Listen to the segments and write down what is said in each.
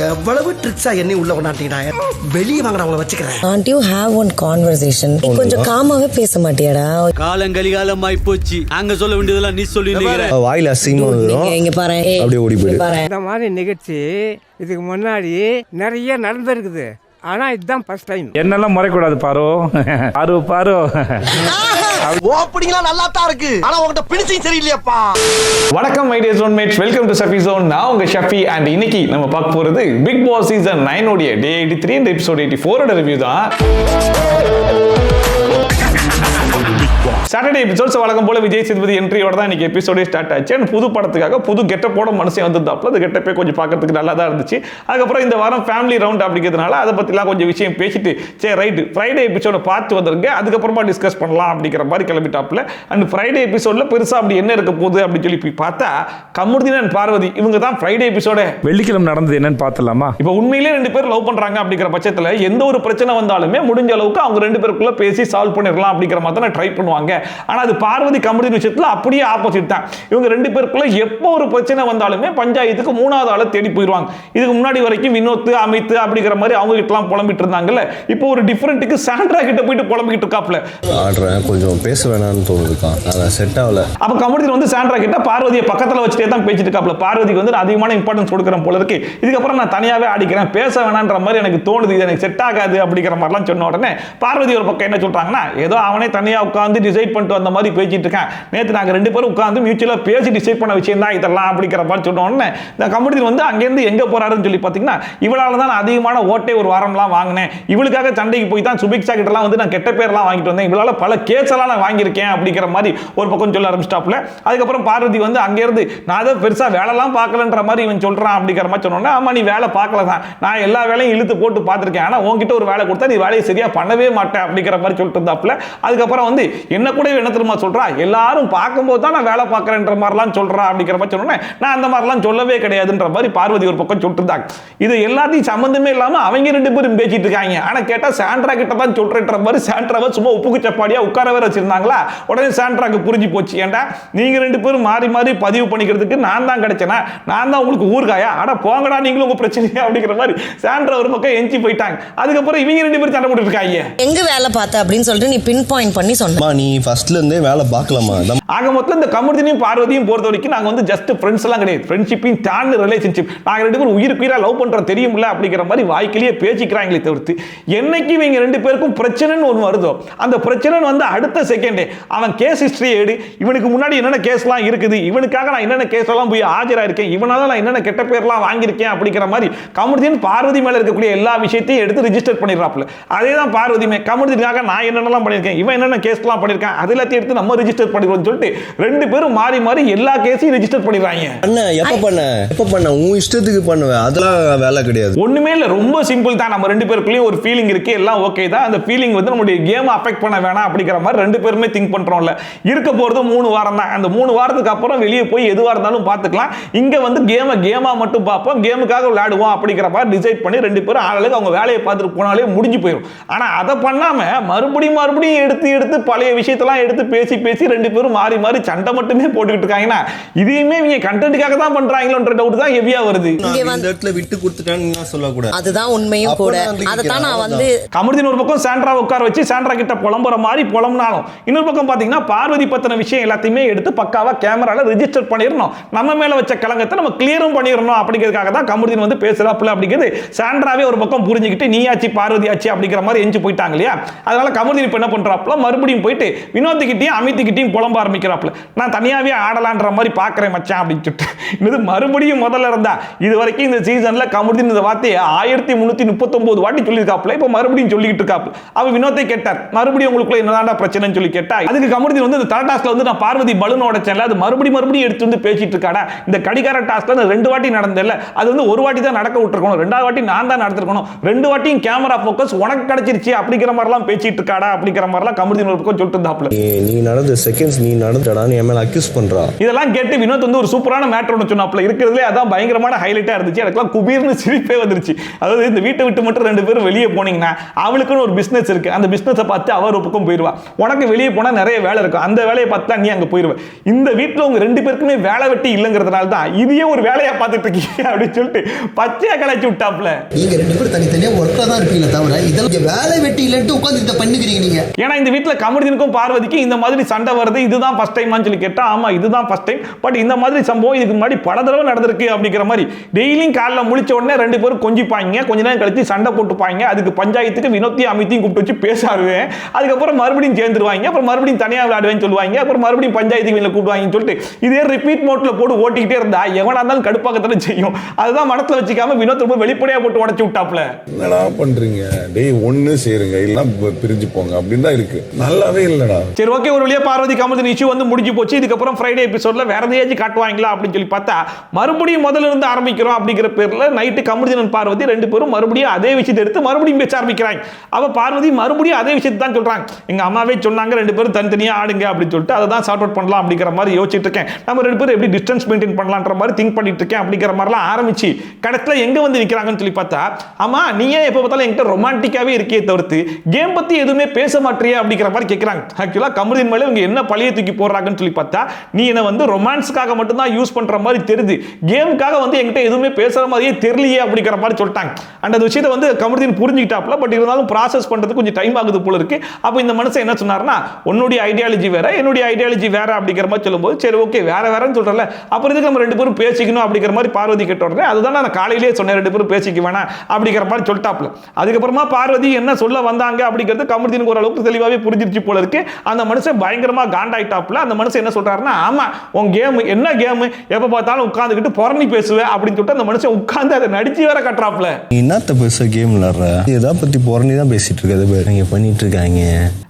எவ்வளவு ட்ரிக்ஸா என்ன உள்ள கொண்டாட்டீங்கடா. வெளியே வாங்கடா உங்களை வச்சுக்கிறேன். Can't you have one conversation? நீ கொஞ்சம் காமாவே பேச மாட்டியாடா? காலங்கலிகாலம் ஆயி போச்சு. அங்க சொல்ல வேண்டியதெல்லாம் நீ சொல்லி வாயில அசிங்கமா வரும். இங்க பாரு, அப்படியே ஓடி போயிடு. இந்த மாதிரி நிகழ்ச்சி இதுக்கு முன்னாடி நிறைய நடந்திருக்குது. ஆனா இதுதான் ஃபர்ஸ்ட் டைம். என்னெல்லாம் மறைக்கூடாது பாரு. பாரு பாரு. ஓப்பனிங்லாம் நல்லா தான் இருக்கு. ஆனா உங்ககிட்ட பினிஷிங் சரியில்லையாப்பா. வணக்கம் my dear zone mates, welcome to Shafi zone. நான் உங்க ஷஃபி அண்ட் இன்னைக்கு நம்ம பார்க்க போறது பிக் பாஸ் சீசன் 9 உடைய டே 83 அண்ட் எபிசோட் 84 ஓட ரிவ்யூ தான். சாட்டர்டே எபிசோட்ஸ் வழக்கம் போல விஜய் சேதுபதி என்ட்ரியோட தான் இன்னைக்கு எபிசோடே ஸ்டார்ட் ஆச்சு. அண்ட் புது படத்துக்காக புது கெட்டப்போட மனுஷன் வந்திருந்தாப்புல. அது கெட்டப்பே கொஞ்சம் பார்க்கறதுக்கு நல்லா தான் இருந்துச்சு. அதுக்கப்புறம் இந்த வாரம் ஃபேமிலி ரவுண்ட் அப்படிங்கிறதுனால அதை பற்றிலாம் கொஞ்சம் விஷயம் பேசிட்டு சரி ரைட்டு ஃப்ரைடே எபிசோட பார்த்து வந்துருங்க, அதுக்கப்புறமா டிஸ்கஸ் பண்ணலாம் அப்படிங்கிற மாதிரி கிளம்பிட்டாப்புல. அண்ட் ஃப்ரைடே எபிசோடில் பெருசாக அப்படி என்ன இருக்க போகுது அப்படின்னு சொல்லி போய் பார்த்தா கமருதீன் அண்ட் பார்வதி இவங்க தான் ஃப்ரைடே எபிசோட வெள்ளிக்கிழமை நடந்தது என்னன்னு பார்த்தலாமா? இப்போ உண்மையிலே ரெண்டு பேர் லவ் பண்றாங்க அப்படிங்கிற பட்சத்தில் எந்த ஒரு பிரச்சனை வந்தாலுமே முடிஞ்ச அளவுக்கு அவங்க ரெண்டு பேருக்குள்ள பேசி சால்வ் பண்ணிடலாம் அப்படிங்கிற மாதிரி தான் ட்ரை பண்ணுவாங்க. ஆனா அது பார்வதி கமருதீன் விஷயத்துல அப்படியே ஆப்போசிட் தான். இவங்க ரெண்டு பேருக்குள்ள எப்போ ஒரு பிரச்சனை வந்தாலுமே பஞ்சாயத்துக்கு மூணாவது ஆளை தேடி போயிடுவாங்க. இதுக்கு முன்னாடி வரைக்கும் வினோத் அமித் அப்படிங்கிற மாதிரி அவங்க கிட்டலாம் புலம்பிட்டு இருந்தாங்கல்ல, இப்போ ஒரு டிஃபரெண்ட்டுக்கு சாண்ட்ரா கிட்ட போயிட்டு புலம்பிக்கிட்டு இருக்காப்ல. ஆடுறேன் கொஞ்சம் பேச வேணாம்னு தோணுதுக்கா, அதான் செட் ஆகல. அப்ப கமருதீன் வந்து சாண்ட்ரா கிட்ட பார்வதியை பக்கத்துல வச்சுட்டே தான் பேசிட்டு இருக்காப்ல. பார்வதிக்கு வந்து அதிகமான இம்பார்ட்டன்ஸ் கொடுக்குறேன் போல இருக்கு, இதுக்கப்புறம் நான் தனியாவே ஆடிக்கிறேன், பேச வேணான்ற மாதிரி எனக்கு தோணுது, இது எனக்கு செட் ஆகாது அப்படிங்கிற மாதிரிலாம் சொன்ன உடனே பார்வதி ஒரு பக்கம் என்ன சொல்றாங்கன்னா, ஏதோ அவனே தனியா உட்காந்து டிசைட் பண்ணிட்டு வந்த மாதிரி பேசிட்டு இருக்கேன், நேற்று நாங்கள் ரெண்டு பேரும் உட்காந்து மியூச்சுவலா பேசி டிசைட் பண்ண விஷயம் தான் இதெல்லாம் அப்படிங்கிற மாதிரி சொன்ன உடனே இந்த கமருதீன் வந்து அங்கேருந்து எங்க போறாருன்னு சொல்லி பார்த்தீங்கன்னா, இவளால தான் அதிகமான ஓட்டே ஒரு வாரம்லாம் வாங்கினேன், இவளுக்காக சண்டைக்கு போய் தான் சுபிக்ஷா கிட்டலாம் வந்து நான் கெட்ட பேர்லாம் வாங்கிட்டு வந்தேன், இவளால பல கேஸ் எல்லாம் நான் வாங்கியிருக்கேன் அப்படிங்கிற மாதிரி ஒரு பக்கம் சொல்ல ஆரம்பிச்சிட்டாப்ல. அதுக்கப்புறம் பார்வதி வந்து அங்கேருந்து நான் அதை பெருசா வேலைலாம் பார்க்கலன்ற மாதிரி இவன் சொல்றான் அப்படிங்கிற மாதிரி சொன்னோன்னா, ஆமா நீ வேலை பார்க்கல தான், நான் எல்லா வேலையும் இழுத்து போட்டு பார்த்துருக்கேன், ஆனா உன்கிட்ட ஒரு வேலை கொடுத்தா நீ வேலையை சரியா பண்ணவே மாட்டேன் அப்படிங்கிற மாதிரி சொல்லிட்டு இருந்தாப்ல. அதுக்கப்புறம் வந்து என்ன கூட என்ன தெரியுமா சொல்றா, எல்லாரும் பார்க்கும்போது தான் நான் வேலை பார்க்கறேன்ற மாதிரிலாம் சொல்றா அப்படிங்கிற மாதிரி சொன்னோன்னே, நான் அந்த மாதிரிலாம் சொல்லவே கிடையாதுன்ற மாதிரி பார்வதி ஒரு பக்கம் சொல்லிட்டு இருந்தாங்க. இது எல்லாத்தையும் சம்பந்தமே இல்லாம அவங்க ரெண்டு பேரும் பேசிட்டு இருக்காங்க. ஆனா கேட்டா சாண்ட்ரா கிட்ட தான் சொல்றேன்ற மாதிரி சாண்ட்ராவை சும்மா உப்புக்கு சப்பாடியா உட்கார வேற வச்சிருந்தாங்களா. உடனே சாண்ட்ராக்கு புரிஞ்சு போச்சு, ஏன்டா நீங்க ரெண்டு பேரும் மாறி மாறி பதிவு பண்ணிக்கிறதுக்கு நான் தான் கிடைச்சேனா, நான் தான் உங்களுக்கு ஊர்காயா, அட போங்கடா நீங்களும் உங்க பிரச்சனையா அப்படிங்கிற மாதிரி சாண்ட்ரா ஒரு பக்கம் எஞ்சி போயிட்டாங்க. அதுக்கப்புறம் இவங்க ரெண்டு பேரும் சண்டை போட்டு இருக்காங்க. எங்க வேலை பார்த்த அப்படின்னு சொல்லிட்டு நீ பின் பாயிண்ட் பண்ணி சொன்ன. நீ ஃபர்ஸ்ட்ல இருந்தே வேலை பார்க்கலாமா? ஆக மொத்தம் இந்த கமருதீனையும் பார்வதியும் பொறுத்த வரைக்கும் நாங்க வந்து ஜஸ்ட் ஃப்ரெண்ட்ஸ் எல்லாம் கிடையாது, ஃப்ரெண்ட்ஷிப்பின் தாண்டி ரிலேஷன்ஷிப், நாங்க ரெண்டு பேரும் உயிருக்கு உயிரா லவ் பண்ற தெரியும்ல அப்படிங்கிற மாதிரி வாய்க்கிலேயே பேசிக்கிறாங்களே தவிர்த்து என்னைக்கு இவங்க ரெண்டு பேருக்கும் பிரச்சனைன்னு ஒன்று வருதோ அந்த பிரச்சனை வந்து அடுத்த செகண்டே அவன் கேஸ் ஹிஸ்டரி எடு, இவனுக்கு முன்னாடி என்னென்ன கேஸ்லாம் இருக்குது, இவனுக்காக நான் என்னென்ன கேஸ்லாம் போய் ஆஜரா இருக்கேன், இவனால நான் என்னென்ன கெட்ட பேர்லாம் வாங்கியிருக்கேன் அப்படிங்கிற மாதிரி கமருதீன் பார்வதி மேல இருக்கக்கூடிய எல்லா விஷயத்தையும் எடுத்து ரிஜிஸ்டர் பண்ணிடுறாப்ல. அதே தான் பார்வதியுமே கமருதீனுக்காக நான் என்னென்னலாம் பண்ணியிருக்கேன், இவன் என்னென்ன கேஸ்லாம் பண்ணியிருக்கேன், அது எல்லாத்தையும் எடுத்து நம்ம ரிஜிஸ்டர் பண்ணிடுவோம்னு சொல்லிட்டு ரெண்டு பேரும் மாறி மாறி எல்லா கேஸையும் ரிஜிஸ்டர் பண்ணிடுறாங்க. எப்ப பண்ண உன் இஷ்டத்துக்கு பண்ணுவேன், அதெல்லாம் வேலை கிடையாது. ஒண்ணுமே இல்ல, ரொம்ப சிம்பிள் தான். நம்ம ரெண்டு பேருக்குள்ளேயும் ஒரு ஃபீலிங் இருக்கு, எல்லாம் ஓகே தான். அந்த ஃபீலிங் வந்து நம்மளுடைய கேம் அஃபெக்ட் பண்ண வேணாம் அப்படிங்கிற மாதிரி ரெண்டு பேருமே திங்க் பண்றோம்ல. இருக்க போறது 3 வாரம் தான். அந்த 3 வாரத்துக்கு அப்புறம் வெளியே போய் எதுவா இருந்தாலும் பார்த்துக்கலாம். இங்க வந்து கேமா மட்டும் பார்ப்போம், கேமுக்காக விளையாடுவோம் அப்படிங்கிற மாதிரி டிசைட் பண்ணி ரெண்டு பேரும் ஆளுக்கு அவங்க வேலையை பார்த்துட்டு போனாலே முடிஞ்சு போயிடும். ஆனா அதை பண்ணாம மறுபடியும் எடுத்து பழைய விஷயத்தெல்லாம் எடுத்து பேசி ரெண்டு பேரும் மாறி மாறி சண்டை மட்டுமே போட்டுக்கிட்டு இருக்காங்கன்னா இதையுமே இவங்க கண்டென்ட்காக தான் பண்றாங்களோன்ற டவுட் தான் ஹெவியா வருது. இந்த இடத்துல விட்டு கொடுத்துட்டான்னு சொல்லக்கூடாது, அதுதான் உண்மையும் கூட. அதத்தான் நான் வந்து கமருதீன் ஒரு பக்கம் சாண்ட்ரா உட்கார வச்சு சாண்ட்ரா கிட்ட புலம்புற மாதிரி புலம்புனாலும் இன்னொரு பக்கம் பாத்தீங்கன்னா பார்வதி பத்தின விஷயம் எல்லாத்தையுமே எடுத்து பக்காவா கேமரால ரெஜிஸ்டர் பண்ணிடணும், நம்ம மேல வச்ச கலங்கத்தை நம்ம கிளியரும் பண்ணிடணும் அப்படிங்கிறதுக்காக தான் கமருதீன் வந்து பேசுறாப்புல அப்படிங்கிறது சாண்ட்ராவே ஒரு பக்கம் புரிஞ்சுக்கிட்டு நீயாச்சு பார்வதி ஆச்சு அப்படிங்கிற மாதிரி எஞ்சி போயிட்டாங்க இல்லையா. அதனால கமருதீன் இப்ப என்ன பண்றாப்புல, மறுபடியும் போயிட்டு வினோத்கிட்டையும் அமித்கிட்டையும் புலம்ப ஆரம்பிக்கிறாப்புல. நான் தனியாவே ஆடலான்ற மாதிரி பாக்குறேன் மச்சான் அப்படின்னு சொல்லிட்டு இது மறுபடியும் முதல்ல இருந்தா இது வரைக்கும் இந்த சீசன்ல கமருதீன் இந்த வார்த்தையை 1339 வாட்டி சொல்லியிருக்காப்புல, இப்ப மறுபடியும் சொல்லிட்டு இருக்காப்புல. அவ வினோத்தை கேட்டார், மறுபடியும் உங்களுக்குள்ள என்னதான்டா பிரச்சனைன்னு சொல்லி கேட்டா, அதுக்கு கமருதீன் வந்து இந்த தர டாஸ்க்ல வந்து நான் பார்வதி பலூன் உடைச்சேன்ல, அது மறுபடியும் எடுத்து வந்து பேசிட்டு இருக்காடா, இந்த கடிகார டாஸ்க்ல 2 வாட்டி நடந்தல, அது வந்து ஒரு வாட்டி தான் நடக்க விட்டுருக்கணும், 2வது வாட்டி நான் தான் நடத்திருக்கணும், 2 வாட்டியும் கேமரா போக்கஸ் உனக்கு கிடைச்சிருச்சு அப்படிங்கிற மாதிரிலாம் பேசிட்டு இருக்காடா அப்படிங்கிற மாதிரிலாம் கமருதீன் ஒரு பக்கம் சொல்லிட்டு சொல்லிட்டு இருந்தாப்ல. நீ நடந்த செகண்ட்ஸ் நீ நடந்தடான்னு என் மேல அக்யூஸ் பண்றா. இதெல்லாம் கேட்டு வினோத் வந்து ஒரு சூப்பரான மேட்டர் ஒன்று சொன்னாப்ல. இருக்கிறதுலே அதான் பயங்கரமான ஹைலைட்டா இருந்துச்சு. எனக்குலாம் குபீர்னு சிரிப்பே வந்துருச்சு. அதாவது இந்த வீட்டை விட்டு மட்டும் 2 பேரும் வெளியே போனீங்கன்னா அவளுக்குன்னு ஒரு பிசினஸ் இருக்கு. அந்த பிசினஸை பார்த்து அவர் ஒரு பக்கம் போயிடுவா. உனக்கு வெளியே போனா நிறைய வேலை இருக்கும். அந்த வேலையை பார்த்தா நீ அங்க போயிடுவ. இந்த வீட்டில் உங்க 2 பேருக்குமே வேலை வெட்டி இல்லைங்கிறதுனால தான் இதையே ஒரு வேலையா பார்த்துட்டு இருக்கீங்க அப்படின்னு சொல்லிட்டு பச்சையா கலாய்ச்சி விட்டாப்ல. நீங்க 2 பேரும் தனித்தனியா ஒர்க்கா தான் இருப்பீங்க தவிர இதெல்லாம் வேலை வெட்டி இல்லைன்னு உட்கார்ந்து இத பண்ணுகிறீங்க நீங்க. ஏன்னா இந்த வீட்டில் கமருதீனுக்கும் பார்வதிக்கும் இந்த மாதிரி சண்டை வருது. இதுதான் ஃபர்ஸ்ட் டைமான்னு சொல்லி கேட்டா ஆமா இதுதான் ஃபர்ஸ்ட் டைம். பட் இந்த மாதிரி சம்பவம் இதுக்கு முன்னாடி பல தடவை நடந்திருக்கு அப்படிங்கிற மாதிரி டெய்லியும் காலைல முழிச்ச உடனே 2 பேரும் கொஞ்சிப்பாங்க. கொஞ்ச நேரம் கழிச்சு சண்டை போட்டுப்பாங்க. அதுக்கு பஞ்சாயத்துக்கு வினோத்தையும் அமித்தையும் கூப்பிட்டு வச்சு பேசாருவேன். அதுக்கப்புறம் மறுபடியும் சேர்ந்துருவாங்க. அப்புறம் மறுபடியும் தனியாக விளையாடுவேன்னு சொல்லுவாங்க. அப்புறம் மறுபடியும் பஞ்சாயத்துக்கு வீட்டில் கூப்பிடுவாங்கன்னு சொல்லிட்டு இதே ரிப்பீட் மோட்ல போட்டு ஓட்டிக்கிட்டே இருந்தா எவனா இருந்தாலும் கடுப்பாக்கத்தானே செய்யும். அதுதான் மனசுல வச்சுக்காம வினோத் ரொம்ப வெளிப்படையா போட்டு உடைச்சு விட்டாப்ல. என்னடா பண்றீங்க டேய், ஒண்ணு சேருங்க இல்ல பிரிஞ்சு போங்க அப்படின்னு தான் இருக்கு. நல்லாவே இல்லடா. சரி ஓகே, ஒரு வழியா பார்வதி கமருதீன் இஷ்யூ வந்து முடிஞ்சு போச்சு. இதுக்கப்புறம் ஃப்ரைடே எபிசோட்ல வேற எதையாச்சும் காட்டுவாங்களா அப்படின்னு சொல்லி பார்த்தா மறுபடியும் முதல்ல இருந்து ஆரம்பிக்கிறோம் அப்படிங்கிற பேர்ல நைட்டு கமருதீன் பார்வதி 2 பேரும் மறுபடியும் அதே விஷயத்தை எடுத்து மறுபடியும் பேச ஆரம்பிக்கிறாங்க. அவ பார்வதி மறுபடியும் அதே விஷயத்தை தான் சொல்றாங்க. எங்க அம்மாவே சொன்னாங்க 2 பேரும் தனித்தனியா ஆடுங்க அப்படின்னு சொல்லிட்டு அதை தான் சார்ட் அவுட் பண்ணலாம் அப்படிங்கிற மாதிரி யோசிச்சுட்டு இருக்கேன். நம்ம 2 பேரும் எப்படி டிஸ்டன்ஸ் மெயின்டைன் பண்ணலாம்ன்ற மாதிரி திங்க் பண்ணிட்டு இருக்கேன் அப்படிங்கிற மாதிரிலாம் ஆரம்பிச்சு கடைசில எங்க வந்து நிக்கிறாங்கன்னு சொல்லி பார்த்தா ஆமா நீ ஏன் எப்ப பார்த்தாலும் என்கிட்ட ரொமான்டிக்காவே இருக்கே தவிர்த்து கேம் பத்தி எதுவுமே பேச மாட்டியா அப்படிங்கிற மாதிரி கேட்கறாங்க. ஆக்சுவலா கமருதீன் மேல இவங்க என்ன பழிய தூக்கி போடுறாங்கன்னு சொல்லி பார்த்தா நீ என்ன வந்து ரொமான்ஸ்க்காக மட்டும் தான் யூஸ் பண்ற மாதிரி தெரியுது, கேமுக்காக வந்து என்கிட்ட எதுவுமே பேசுற மாதிரியே தெரியலையே அப்படிங்கிற மாதிரி சொல்லிட்டாங்க. அந்த விஷயத்தை வந்து கமருதீன் புரிஞ்சுக்கிட்டாப்ல. பட் இருந்தாலும் ப்ராசஸ் பண்றது கொஞ்சம் டைம் ஆகுது போல இருக்கு. அப்போ இந்த மனுஷன் என்ன சொன்னார்னா உன்னுடைய ஐடியாலஜி வேற என்னுடைய ஐடியாலஜி வேற அப்படிங்கிற மாதிரி சொல்லும்போது சரி ஓகே வேற வேறன்னு சொல்றல அப்புறம் இதுக்கு நம்ம 2 பேரும் பேசிக்கணும் அப்படிங்கிற மாதிரி பார்வதி கேட்ட உடனே அதுதான் நான் காலையிலேயே சொன்னேன் 2 பேரும் பேசிக்க வேணாம் அப்படிங்கிற மாதிரி சொல்லிட்டாப்ல. அதுக்கப்புறமா பார்வதி என்ன சொல்ல வந்தாங்க அப்படிங்கிறது கமருதீனுக்கு ஓரளவுக்கு தெளிவாகவே புரிஞ்சிருச்சு போல இருக்கு. அந்த மனுஷன் பயங்கரமா காண்டாயிட்டாப்ல. அந்த மனுஷன் என்ன சொல்றாருன்னா ஆமா உன் கேம் என்ன கேம் எப்ப பார்த்தாலும் உட்கார்ந்துக்கிட்டு புறணி பேசுவேன் அப்படின்னு சொல்லிட்டு அந்த மனுஷன் உட்கார்ந்து அதை நடிச்சு வேற கட்டுறாப்ல. என்னத்த பேச கேம் விளையாடுற இதை பத்தி புறணி தான் பேசிட்டு இருக்காது நீங்க பண்ணிட்டு இருக்காங்க.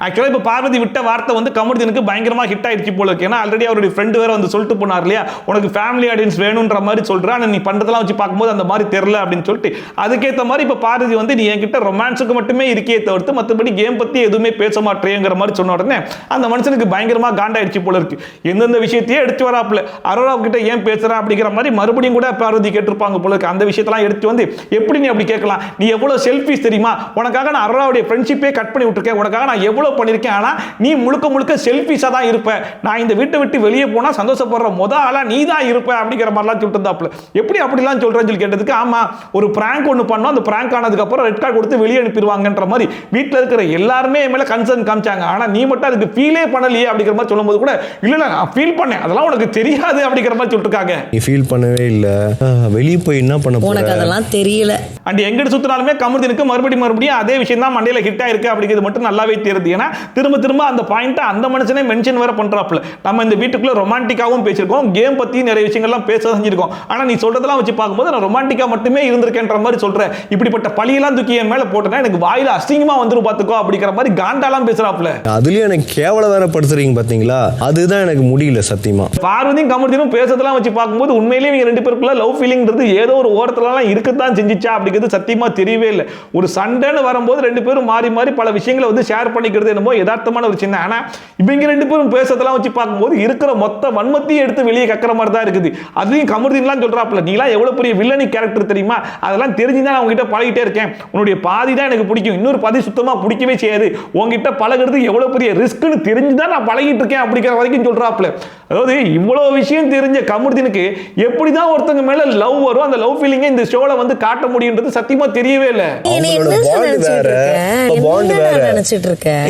ஆக்சுவலா இப்ப பார்வதி விட்ட வார்த்தை வந்து கமருதீனுக்கு பயங்கரமா ஹிட் ஆயிடுச்சு போல இருக்கு. ஏன்னா ஆல்ரெடி அவருடைய ஃப்ரெண்ட் வேற வந்து சொல்லிட்டு போனார் இல்லையா உனக்கு ஃபேமிலி ஆடியன்ஸ் வேணும்ன்ற மாதிரி சொல்றா நீ பண்றதெல்லாம் வச்சு பார்க்கும்போது அந்த மாதிரி தெரியல அப்படின்னு சொல்லிட்டு அதுக்கேற்ற மாதிரி இப்ப பார்வதி வந்து நீ என்கிட்ட ரொமான்ஸுக்கு மட்டுமே இருக்கே தவிர்த்து மற்றபடி கேம் பத்தி எதுவுமே பேச மாட்டேங்கிற மாதிரி சொன்ன உடனே அந்த மனுஷனுக்கு பயங்கரமா காண்டாயிடுச்சு போல இருக்கு. எந்தெந்த விஷயத்தையே எடுத்து வராப்புல அரோரா கிட்ட ஏன் பேசுற அப்படிங்கிற மாதிரி மறுபடியும் கூட பார்வதி கேட்டிருப்பாங்க போல இருக்கு. அந்த விஷயத்தெல்லாம் எடுத்து வந்து எப்படி நீ அப்படி கேட்கலாம், நீ எவ்வளவு செல்ஃபிஷ் தெரியுமா, உனக்காக நான் அரோராவுடைய ஃப்ரெண்ட்ஷிப்பே கட் பண்ணி விட்டுருக்கேன், உனக்காக நான் எவ்வளவு பண்ணிருக்கேன், ஆனா நீ முழுக்க முழுக்க செல்ஃபிஷா தான் இருப்ப, நான் இந்த வீட்டை விட்டு வெளியே போனா சந்தோஷப்படுற முத ஆளா நீ தான் இருப்ப அப்படிங்கிற மாதிரிலாம் சொல்லிட்டு இருந்தாப்புல. எப்படி அப்படிலாம் சொல்றேன்னு சொல்லி கேட்டதுக்கு ஆமா ஒரு பிராங்க் ஒன்று பண்ணோம், அந்த பிராங்க் ஆனதுக்கு அப்புறம் ரெட் கார்டு கொடுத்து வெளியே அனுப்பிடுவாங்கன்ற மாதிரி வீட்டில் இருக்கிற எல்லாருமே மேல கன்சர்ன் காமிச்சாங்க. ஆனா நீ மட்டும் அதுக்கு ஃபீலே பண்ணலையே அப்படிங்கிற மாதிரி சொல்லும்போது கூட இல்ல நான் ஃபீல் பண்ணேன் அதெல்லாம் உனக்கு தெரியாது அப்படிங்கிற மாதிரி சொல்லிட்டு இருக்காங்க. நீ ஃபீல் பண்ணவே இல்ல, வெளியே போய் என்ன பண்ண போற உனக்கு அதெல்லாம் தெரியல. அண்ட் எங்கிட்ட சுத்தினாலுமே கமருதீனுக்கு மறுபடியும் அதே விஷயம் தான் மண்டையில ஹிட் ஆயிருக்கு அப்படிங்கிறது மட்டும் நல்லாவே தெரியுது. ஏன்னா திரும்ப அந்த பாயிண்ட் அந்த மனுஷனே மென்ஷன் வேற பண்றாப்ல. நம்ம இந்த வீட்டுக்குள்ள ரொமான்டிக்காவும் பேசிருக்கோம், கேம் பத்தி நிறைய விஷயங்கள்லாம் பேச செஞ்சிருக்கோம். ஆனா நீ சொல்றதெல்லாம் வச்சு பார்க்கும்போது நான் ரொமான்டிக்கா மட்டுமே இருந்திருக்கேன்ற மாதிரி சொல்றேன். இப்படிப்பட்ட பழியெல்லாம் தூக்கி என் மேல போட்டேன்னா எனக்கு வாயில அசிங்கமா வந்துரும் பாத்துக்கோ அப்படிங்கிற மாதிரி காண்டாலாம் பேசுறாப்ல. அதுலயும் எனக்கு கேவல வேற படுத்துறீங்க பாத்தீங்களா, அதுதான் எனக்கு முடியல சத்தியமா. பார்வதியும் கமருதீனும் பேசுறதெல்லாம் வச்சு பார்க்கும்போது உண்மையிலேயே இவங்க 2 பேருக்குள்ள லவ் ஃபீலிங்ன்றது ஏதோ ஒரு ஓரத்துலலாம் இருக்கத்தான் செஞ்சிச்சா அப்படிங்கிறது சத்தியமா தெரியவே இல்லை. ஒரு சண்டைன்னு வரும்போது 2 பேரும் மாறி பல விஷயங்களை வந்து ஷேர் பண்ணிக்கிறது என்னமோ யதார்த்தமான ஒரு சின்ன. ஆனா இவங்க 2 பேரும் பேசுறதெல்லாம் வச்சு பார்க்கும்போது இருக்கிற மொத்த வன்மத்தையும் எடுத்து வெளியே கக்கிற மாதிரி தான் இருக்குது. அதையும் கமருதீன்லாம் சொல்றாப்ல, நீலாம் எவ்வளவு பெரிய வில்லனி கேரக்டர் தெரியுமா, அதெல்லாம் தெரிஞ்சுதான் நான் உங்ககிட்ட பழகிட்டே இருக்கேன், உன்னுடைய பாதி தான் எனக்கு பிடிக்கும், இன்னொரு பாதி சுத்தமா பிடிக்கவே செய்யாது, உங்ககிட்ட பழகிறது எவ்வளவு பெரிய ரிஸ்க்னு தெரிஞ்சுதான் நான் பழகிட்டு இருக்கேன் அப்படிங்கிற வரைக்கும் சொல்றாப்ல. அதாவது இவ்வளவு விஷயம் தெரிஞ்ச கமருதீனுக்கு எப்படிதான் ஒருத்தங்க மேல லவ் வரும், அந்த லவ் ஃபீலிங்கை இந்த ஷோல வந்து காட்ட முடியுன்றது சத்தியமா தெரியவே இல்லை.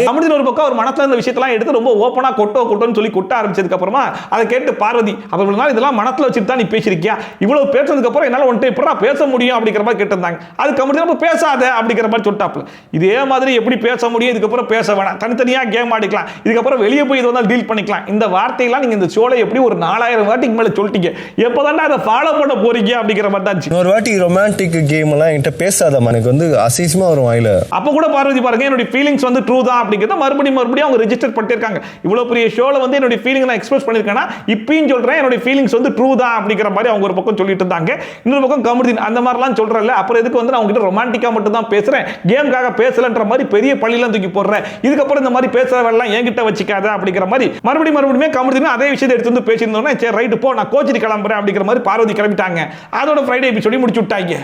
கமருதீன் ஒரு பக்கம் ஒரு மனசுல இருந்த விஷயத்தெல்லாம் எடுத்து ரொம்ப ஓப்பனா கொட்டோன்னு சொல்லி கொட்ட ஆரம்பிச்சதுக்கு அப்புறமா அதை கேட்டு பார்வதி அவர்கள் இதெல்லாம் மனசுல வச்சுட்டு தான் நீ பேசிருக்கியா, இவ்வளவு பேசுனதுக்கு அப்புறம் என்னால ஒன்றை எப்படா பேச முடியும் அப்படிங்கிற மாதிரி கேட்டிருந்தாங்க. அது கமருதீன் பேசாத அப்படிங்கிற மாதிரி சொல்லிட்டாப்ல. இதே மாதிரி எப்படி பேச முடியும், இதுக்கப்புறம் பேச வேணாம், தனித்தனியா கேம் ஆடிக்கலாம், இதுக்கப்புறம் வெளியே போய் இது வந்தால் டீல் பண்ணிக்கலாம். இந்த வார்த்தையெல்லாம் நீங்க இந்த ஷோல எப்படி ஒரு 4000 வாட்டிக்கு மேல சொல்லிட்டீங்க, எப்பதான் அதை ஃபாலோ பண்ண போறீங்க அப்படிங்கிற மாதிரி தான். ஒரு வாட்டி ரொமான்டிக் கேம் எல்லாம் என்கிட்ட பேசாதமா, எனக்கு வந்து அசிசமா வரும் வாயில. அப்ப கூட பார்வதி பாருங்க என்னோட ஃபீலிங்ஸ் வந்து ட்ரூ தான் அப்படிங்கறத மறுபடியும் அவங்க ரெஜிஸ்டர் பண்ணிருக்காங்க. இவ்வளவு பெரிய ஷோல வந்து என்னோட ஃபீலிங் நான் எக்ஸ்பிரஸ் பண்ணிருக்கேனா, இப்பயும் சொல்றேன் என்னோட ஃபீலிங்ஸ் வந்து ட்ரூ தான் அப்படிங்கிற மாதிரி அவங்க ஒரு பக்கம் சொல்லிட்டு இருந்தாங்க. இன்னொரு பக்கம் கமருதீன் அந்த மாதிரிலாம் சொல்றல, அப்புறம் எதுக்கு வந்து நான் உங்ககிட்ட ரொமான்டிக்கா மட்டும் தான் பேசுறேன், கேமுக்காக பேசலன்ற மாதிரி பெரிய பழியெல்லாம் தூக்கி போடுறேன், இதுக்கப்புறம் இந்த மாதிரி பேசுறவெல்லாம் என்கிட்ட வச்சுக்காத அப்படிங்கிற மாதிரி மறுபடியும் கமருதீன் அதே விஷயத்தை எடுத்து வந்து பேசியிருந்தோன்னே சரி ரைட்டு போ நான் கோச்சிட்டு கிளம்புறேன் அப்படிங்கிற மாதிரி பார்வதி கிளம்பிட்டாங்க. அதோட ஃப்ரைடே எபிசோட முடிச்சு விட்டாங்க.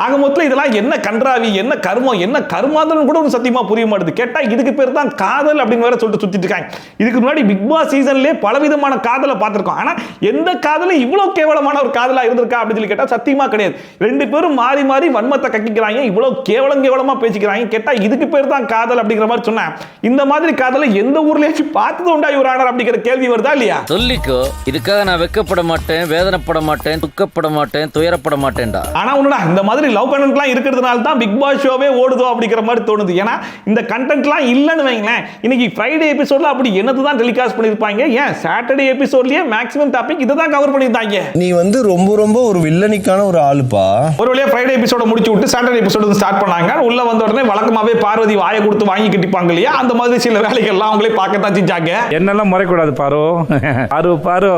ஆக மொத்தம் இதெல்லாம் என்ன கன்றாவி, என்ன கர்மம், என்ன கர்மாந்தரம் கூட ஒரு சத்தியமா புரிய மாட்டுது. கேட்டா இதுக்கு பேர் தான் காதல் அப்படின்னு வேற சொல்லிட்டு சுத்திட்டு இருக்காங்க. இதுக்கு முன்னாடி பிக் பாஸ் சீசன்லயே பலவிதமான காதலை பார்த்திருக்கோம். ஆனா எந்த காதலும் இவ்வளவு கேவலமான ஒரு காதலா இருந்திருக்கா அப்படின்னு சொல்லி கேட்டா சத்தியமா கிடையாது. ரெண்டு பேரும் மாறி மாறி வன்மத்தை கக்கிக்கிறாங்க, இவ்வளவு கேவலமா பேசிக்கிறாங்க. கேட்டா இதுக்கு பேர் தான் காதல் அப்படிங்கிற மாதிரி சொன்னா இந்த மாதிரி காதலை எந்த ஊர்லயாச்சும் பார்த்தது உண்டா இவரானார் அப்படிங்கிற கேள்வி வருதா இல்லையா? சொல்லிக்கோ, இதுக்காக நான் வெக்கப்பட மாட்டேன், வேதனைப்பட மாட்டேன், துக்கப்பட மாட்டேன், துயரப்பட மாட்டேன்டா. ஆனா உன்னடா இந்த மாதிரி லவ் கண்டென்ட்லாம் இருக்கிறதுனால தான் பிக் பாஸ் ஷோவே ஓடுதோ அப்படிங்கிற மாதிரி தோணுது. ஏன்னா இந்த கண்டென்ட்லாம் இல்லைன்னு வைங்களேன், இன்னைக்கு ஃப்ரைடே எபிசோட்ல அப்படி என்னது தான் டெலிகாஸ்ட் பண்ணிருப்பாங்க. ஏன் சாட்டர்டே எபிசோட்லயே மேக்ஸிமம் டாபிக் இதை தான் கவர் பண்ணிருந்தாங்க. நீ வந்து ரொம்ப ரொம்ப ஒரு வில்லனிக்கான ஒரு ஆளுப்பா. ஒரு வழியா ஃப்ரைடே எபிசோட முடிச்சு விட்டு சாட்டர்டே எபிசோட ஸ்டார்ட் பண்ணாங்க. உள்ள வந்த உடனே வழக்கமாவே பார்வதி வாயை கொடுத்து வாங்கி கட்டிப்பாங்க இல்லையா, அந்த மாதிரி சில வேலைகள்லாம் அவங்களே பார்க்கத்தான் செஞ்சாங்க. என்னெல்லாம் முறைக்கூடாது பாரு பாரு.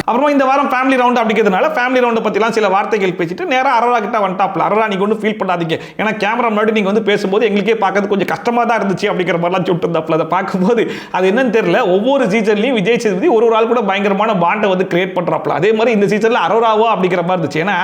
அப்புறமா இந்த வாரம் ஃபேமிலி ரவுண்ட் அப்படிங்கிறதுனால ஃபேமிலி ரவுண்ட் பத்திலாம் சில வார்த்தைகள் பேசிட்டு நேரா அரோரா கிட்ட வந்துட்டாப்ல. அரோரா நீங்க ஒன்றும் ஃபீல் பண்ணாதீங்க, ஏன்னா கேமரா முன்னாடி நீங்க வந்து பேசும்போது எங்களுக்கே பார்க்கறது கொஞ்சம் கஷ்டமா தான் இருந்துச்சு அப்படிங்கிற மாதிரிலாம் சொல்லிட்டு இருந்தாப்ல. அதை பார்க்கும்போது அது என்னன்னு தெரியல, ஒவ்வொரு சீசன்லையும் விஜய் சேதுபதி ஒரு ஆள் கூட பயங்கரமான பாண்டை வந்து கிரியேட் பண்றாப்ல. அதே மாதிரி இந்த சீசன்ல அரோராவோ அப்படிங்கிற மாதிரி இருந்துச்சு. ஏன்னா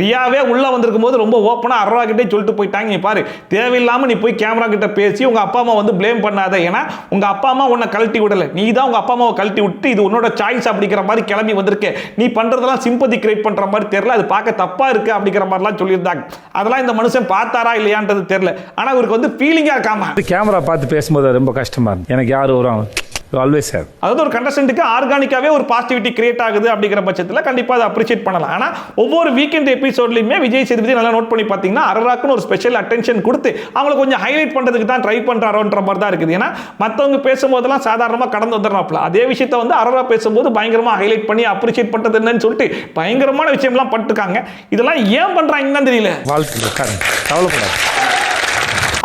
ரியாவே உள்ள வந்திருக்கும் போது ரொம்ப ஓப்பனா அரோரா கிட்டே சொல்லிட்டு போயிட்டாங்க, நீ பாரு தேவையில்லாம நீ போய் கேமரா கிட்ட பேசி உங்க அப்பா அம்மா வந்து பிளேம் பண்ணாத, ஏன்னா உங்க அப்பா அம்மா உன்னை கழட்டி விடல, நீ தான் உங்க அப்பா அம்மாவை கழட்டி விட்டு இது உன்னோட சாய்ஸ் அப்படிங்கிற மாதிரி கிளம்பி வந்திருக்கே, நீ பண்றதெல்லாம் சிம்பதி கிரியேட் பண்ற மாதிரி தெரியல, அது பார்க்க தப்பா இருக்கு அப்படிங்கிற மாதிரிலாம் சொல்லியிருந்தாங்க. அதெல்லாம் இந்த மனுஷன் பார்த்தாரா இல்லையான்றது தெரியல, ஆனா அவருக்கு வந்து ஃபீலிங்கா இருக்காம கேமரா பார்த்து பேசும்போது ரொம்ப கஷ்டமா இருக்கு. எனக்கு யாரு வரும் ஆல்வேஸ் சார், அதாவது ஒரு கண்டஸ்டன்ட்டுக்கு ஆர்கானிக்காவே ஒரு பாசிட்டிவிட்டி கிரியேட் ஆகுது அப்படிங்கிற பட்சத்தில் கண்டிப்பாக அதை அப்ரிஷியேட் பண்ணலாம். ஆனால் ஒவ்வொரு வீக்கெண்ட் எபிசோட்லையுமே விஜய் சேதுபதி நல்லா நோட் பண்ணி பார்த்தீங்கன்னா அரோராக்குன்னு ஒரு ஸ்பெஷல் அட்டென்ஷன் கொடுத்து அவங்கள கொஞ்சம் ஹைலைட் பண்ணுறதுக்கு தான் ட்ரை பண்ணுறாரோன்ற மாதிரி தான் இருக்குது. ஏன்னா மற்றவங்க பேசும்போதெல்லாம் சாதாரணமாக கடந்து வந்துடுறாப்ல, அதே விஷயத்தை வந்து அரோரா பேசும்போது பயங்கரமாக ஹைலைட் பண்ணி அப்ரிஷியேட் பண்ணுறது என்னன்னு சொல்லிட்டு பயங்கரமான விஷயம்லாம் பட்டுருக்காங்க. இதெல்லாம் ஏன் பண்ணுறாங்கன்னு தான் தெரியல. வாழ்க்கை கவலைப்படாது.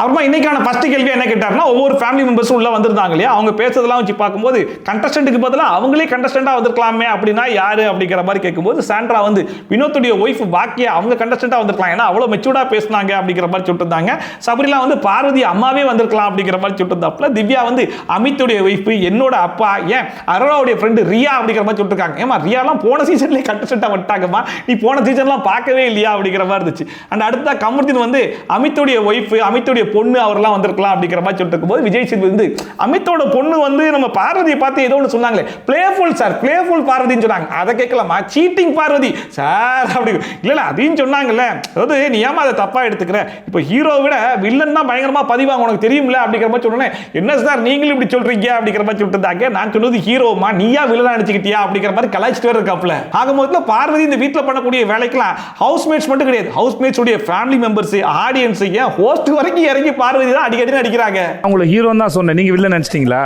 அப்புறமா இன்னைக்கான ஃபர்ஸ்ட் கேள்வி என்ன கேட்டாருன்னா, ஒவ்வொரு ஃபேமிலி மெம்பர்ஸும் உள்ள வந்திருந்தாங்க இல்லையா, அவங்க பேசுறதெல்லாம் வச்சு பார்க்கும்போது கண்டஸ்டன்ட்டுக்கு பதிலாக அவங்களே கண்டஸ்டன்டா வந்திருக்கலாமே அப்படின்னா யாரு அப்படிங்கிற மாதிரி கேட்கும்போது சாண்ட்ரா வந்து வினோத்துடைய ஒய்ஃப் பாக்கியா அவங்க கண்டஸ்டன்டா வந்திருக்கலாம், ஏன்னா அவ்வளோ மெச்சூர்டா பேசினாங்க அப்படிங்கிற மாதிரி சொல்லிட்டு சபரிலா வந்து பார்வதி அம்மாவே வந்திருக்கலாம் அப்படிங்கிற மாதிரி சொல்லிட்டு திவ்யா வந்து அமித்துடைய ஒய்ஃப் என்னோட அப்பா, ஏன் அரோராவுடைய ஃப்ரெண்டு ரியா அப்படிங்கிற மாதிரி சொல்லிருக்காங்க. ஏமா ரியாலாம் போன சீசன்லேயே கண்டஸ்டன்டா வந்துட்டாங்கம்மா, நீ போன சீசன்லாம் பார்க்கவே இல்லையா அப்படிங்கிற மாதிரி இருந்துச்சு. அண்ட் அடுத்த கமருதீன் வந்து அமித்துடைய ஒய்ஃப் அமித்துடைய பொண்ணு அவரெல்லாம் வந்திருக்கலாம் அப்படிங்கிற மாதிரி சொல்லிட்டு இருக்கும்போது விஜய் சேதுபதி வந்து அமித்தோட பொண்ணு வந்து நம்ம பார்வதியை பார்த்து ஏதோ ஒன்று சொன்னாங்களே, பிளேஃபுல் சார், பிளேஃபுல் பார்வதின்னு சொன்னாங்க. அதை கேட்கலாமா, சீட்டிங் பார்வதி சார் அப்படி இல்ல அதையும் சொன்னாங்கல்ல. அதாவது நீ ஏமா அதை தப்பா எடுத்துக்கிற, இப்போ ஹீரோ விட வில்லன் தான் பயங்கரமா பதிவாங்க உனக்கு தெரியும்ல அப்படிங்கிற மாதிரி சொன்னேன். என்ன சார் நீங்களும் இப்படி சொல்றீங்க அப்படிங்கிற மாதிரி சொல்லிட்டு இருந்தாங்க. நான் சொன்னது ஹீரோமா, நீயா வில்லனா நினைச்சுக்கிட்டியா அப்படிங்கிற மாதிரி கலாய்ச்சிட்டு இருக்காப்ல. ஆக மொத்தத்தில் பார்வதி இந்த வீட்டில் பண்ணக்கூடிய வேலைக்கெல்லாம் ஹவுஸ்மேட்ஸ் மட்டும் கிடையாது, ஹவுஸ்மேட்ஸ் உடைய ஃபேமிலி மெம்பர்ஸ், ஆடியன்ஸ், ஏன் ஹோஸ்ட் வரைக்கும் இறங்கி பார்வதி தான் அடிக்கடி அடிக்கிறாங்க. அவங்கள ஹீரோ தான் சொன்னேன், நீங்க வில்ல நினைச்சிட்டீங்களா?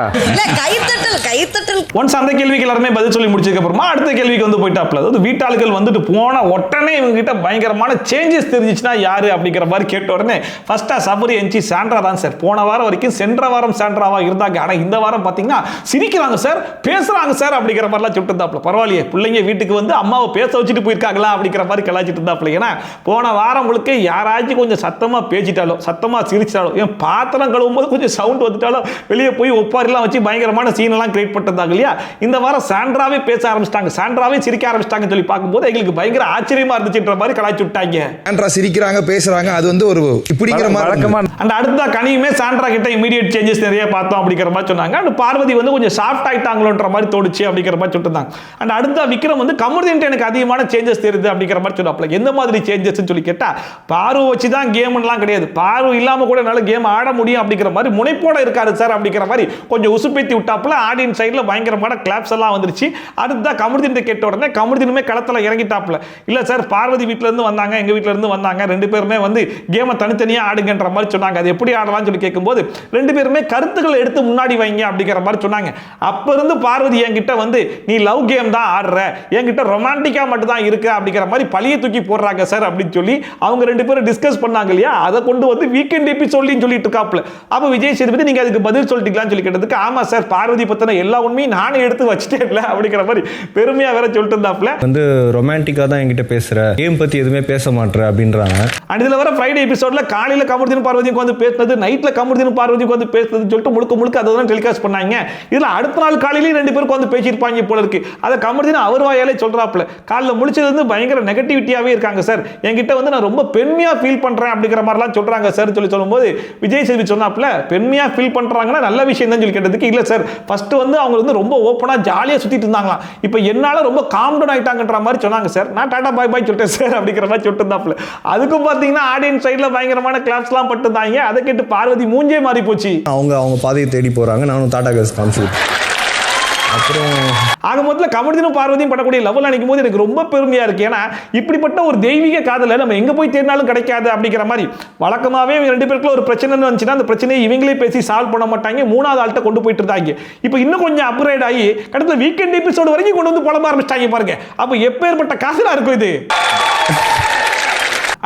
கைத்தட்டல் ஒன்ஸ் அந்த கேள்விக்கு எல்லாருமே பதில் சொல்லி முடிச்சதுக்கு அப்புறமா அடுத்த கேள்விக்கு வந்து போயிட்டாப்ல. அதாவது வீட்டாளுகள் வந்துட்டு போன உடனே இவங்க கிட்ட பயங்கரமான சேஞ்சஸ் தெரிஞ்சிச்சுன்னா யாரு அப்படிங்கிற மாதிரி கேட்ட உடனே ஃபர்ஸ்டா சபரி என்சி சாண்ட்ரா தான் சார். போன வாரம் வரைக்கும் சென்ற வாரம் சாண்ட்ராவா இருந்தாங்க, ஆனா இந்த வாரம் பாத்தீங்கன்னா சிரிக்கிறாங்க சார், பேசுறாங்க சார் அப்படிங்கிற மாதிரிலாம் சொல்லிட்டு இருந்தாப்ல. பரவாயில்லையே பிள்ளைங்க வீட்டுக்கு வந்து அம்மாவை பேச வச்சுட்டு போயிருக்காங்களா அப்படிங்கிற மாதிரி கலாச்சிட்டு இருந்தாப்ல. ஏன்னா போன வாரம் முழுக்க யாராச்சும் கொஞ்சம் சத்தமா பேசிட்டாலோ சத்தமா சிரிச்சாலோ, ஏன் பாத்திரம் கழுவும் போது கொஞ்சம் சவுண்ட் வந்துட்டாலோ வெளியே போய் ஒப்பாரிலாம் வச்சு பயங்கரமான சீன் எல்லாம் கிரியேட் பண்ணிருந்தாங்க இல்லையா. இந்த வாரம் சாண்ட்ராவே பேச ஆரம்பிச்சிட்டாங்க, சாண்ட்ராவே சிரிக்க ஆரம்பிச்சிட்டாங்க சொல்லி பார்க்கும்போது எங்களுக்கு பயங்கர ஆச்சரியமா இருந்துச்சுன்ற மாதிரி கலாய்ச்சி விட்டாங்க. சாண்ட்ரா சிரிக்கிறாங்க பேசுறாங்க, அது வந்து ஒரு இப்படிங்கிற மாதிரி. அந்த அடுத்த கனியுமே சாண்ட்ரா கிட்ட இமீடியட் சேஞ்சஸ் நிறைய பார்த்தோம் அப்படிங்கிற மாதிரி சொன்னாங்க. அந்த பார்வதி வந்து கொஞ்சம் சாஃப்ட் ஆயிட்டாங்களோன்ற மாதிரி தோணுச்சு அப்படிங்கிற மாதிரி சொல்லிருந்தாங்க. அந்த அடுத்த விக்ரம் வந்து கமருதீன் எனக்கு அதிகமான சேஞ்சஸ் தெரியுது அப்படிங்கிற மாதிரி சொன்னாப்ல. எந்த மாதிரி சேஞ்சஸ் சொல்லி கேட்டா, பாரு வச்சு தான் கேம்லாம் கிடையாது, பாரு இல்லாம கூட நல்ல கேம் ஆட முடியும் அப்படிங்கிற மாதிரி முனைப்போட இருக்காரு சார் அப்படிங்கிற மாதிரி கொஞ்சம் உசுப்பேத்தி விட்டாப்ல. ஆடியன்ஸ் சைடுல பயங்கரமான கிளாப்ஸ் எல்லாம் வந்துருச்சு. அடுத்த கமருதீன் கேட்ட உடனே கமருதீனுமே களத்துல இறங்கிட்டாப்ல. இல்ல சார் பார்வதி வீட்ல இருந்து வந்தாங்க, எங்க வீட்ல இருந்து வந்தாங்க, ரெண்டு பேருமே வந்து கேமை தனித்தனியா ஆடுங்கன்ற மாதிரி சொன்னாங்க. அது எப்படி ஆடலாம்னு சொல்லி கேட்கும்போது ரெண்டு பேருமே கருத்துக்களை எடுத்து முன்னாடி வைங்க அப்படிங்கிற மாதிரி சொன்னாங்க. அப்ப இருந்து பார்வதி என்கிட்ட வந்து நீ லவ் கேம் தான் ஆடுற, என்கிட்ட ரொமான்டிக்கா மட்டும் தான் இருக்கு அப்படிங்கிற மாதிரி பழிய தூக்கி போடுறாங்க சார் அப்படின்னு சொல்லி அவங்க ரெண்டு பேரும் டிஸ்கஸ் பண்ணாங்க இல்லையா. அதை கொண்டு வந்து வீக்கெண்ட் எபிசோட்லையும் சொல்லிட்டு இருக்காப்ல. அப்ப விஜய் சேதுபதி நீங்க அதுக்கு பதில் சொல்லிட்டீங்களான்னு சொல்லி கேட்டதுக்கு ஆமா சார் பார்வதி பத்தின எல்லா உண்மையும் நானே எடுத்து வச்சுட்டேன்ல அப்படிங்கிற மாதிரி பெருமையா வேற சொல்லிட்டு இருந்தாப்ல. வந்து ரொமான்டிக்கா தான் என்கிட்ட பேசுற, கேம் பத்தி எதுவுமே பேச மாட்டேற அப்படின்றாங்க. அண்ட் இதுல வர ஃப்ரைடே எபிசோட்ல காலையில கமருதீன் பார்வதிக்கு வந்து பேசுனது, நைட்ல கமருதீன் பார்வதிக்கு வந்து பேசுனது சொல்லிட்டு முழுக்க அதான் டெலிகாஸ்ட் பண்ணாங்க. இதுல அடுத்த நாள் காலையிலேயே 2 பேருக்கு வந்து பேசியிருப்பாங்க போல இருக்கு. அதை கமருதீன் அவர் வாயாலே சொல்றாப்ல. காலைல முடிச்சது வந்து பயங்கர நெகட்டிவிட்டியாவே இருக்காங்க சார், என்கிட்ட வந்து நான் ரொம்ப பெருமையா ஃபீல் பண்றேன் அப்படிங்கிற மாதிரிலாம் சொல்றாங்க சார் சொல்லும்போது விஜய் சேதுபதி சொன்னாப்ல பெருமையா ஃபீல் பண்றாங்கன்னா நல்ல விஷயம் தான் சொல்லி கேட்டதுக்கு இல்ல சார் ஃபர்ஸ்ட் வந்து அவங்க வந்து ரொம்ப ஓப்பனா ஜாலியா சுத்திட்டு இருந்தாங்களாம், இப்போ என்னால ரொம்ப காம் டவுன் ஆயிட்டாங்கன்ற மாதிரி சொன்னாங்க சார். நான் டாடா பாய் பாய் சொல்லிட்டேன் சார் அப்படிங்கிற மாதிரி சொல்லிட்டு இருந்தாப்ல. அதுக்கும் பாத்தீங்கன்னா ஆடியன்ஸ் சைடுல பயங்கரமான கிளாப்ஸ்லாம் பட்டுதாங்க. அதை கேட்டு பார்வதி மூஞ்சே மாறி போச்சு. அவங்க பாதையை தேடி போறாங்க, நானும் டாடா கேஸ் காமிச்சு. அப்புறம் ஆக மொத்தத்தில் கமருதீனும் பார்வதியும் படக்கூடிய லெவல் நினைக்கும் போது எனக்கு ரொம்ப பெருமையா இருக்கு. ஏன்னா இப்படிப்பட்ட ஒரு தெய்வீக காதலை நம்ம எங்க போய் தேடினாலும் கிடைக்காது அப்படிங்கிற மாதிரி. வழக்கமாவே இவங்க 2 பேருக்குள்ள ஒரு பிரச்சனை வந்துச்சுன்னா அந்த பிரச்சனையை இவங்களே பேசி சால்வ் பண்ண மாட்டாங்க, 3வது ஆள்கிட்ட கொண்டு போயிட்டு இருந்தாங்க. இப்போ இன்னும் கொஞ்சம் அப்கிரேட் ஆகி கடந்த வீக்கெண்ட் எபிசோடு வரைக்கும் கொண்டு வந்து புலம்ப ஆரம்பிச்சிட்டாங்க பாருங்க. அப்போ எப்பேற்பட்ட காசுலாம் இருக்கும் இது.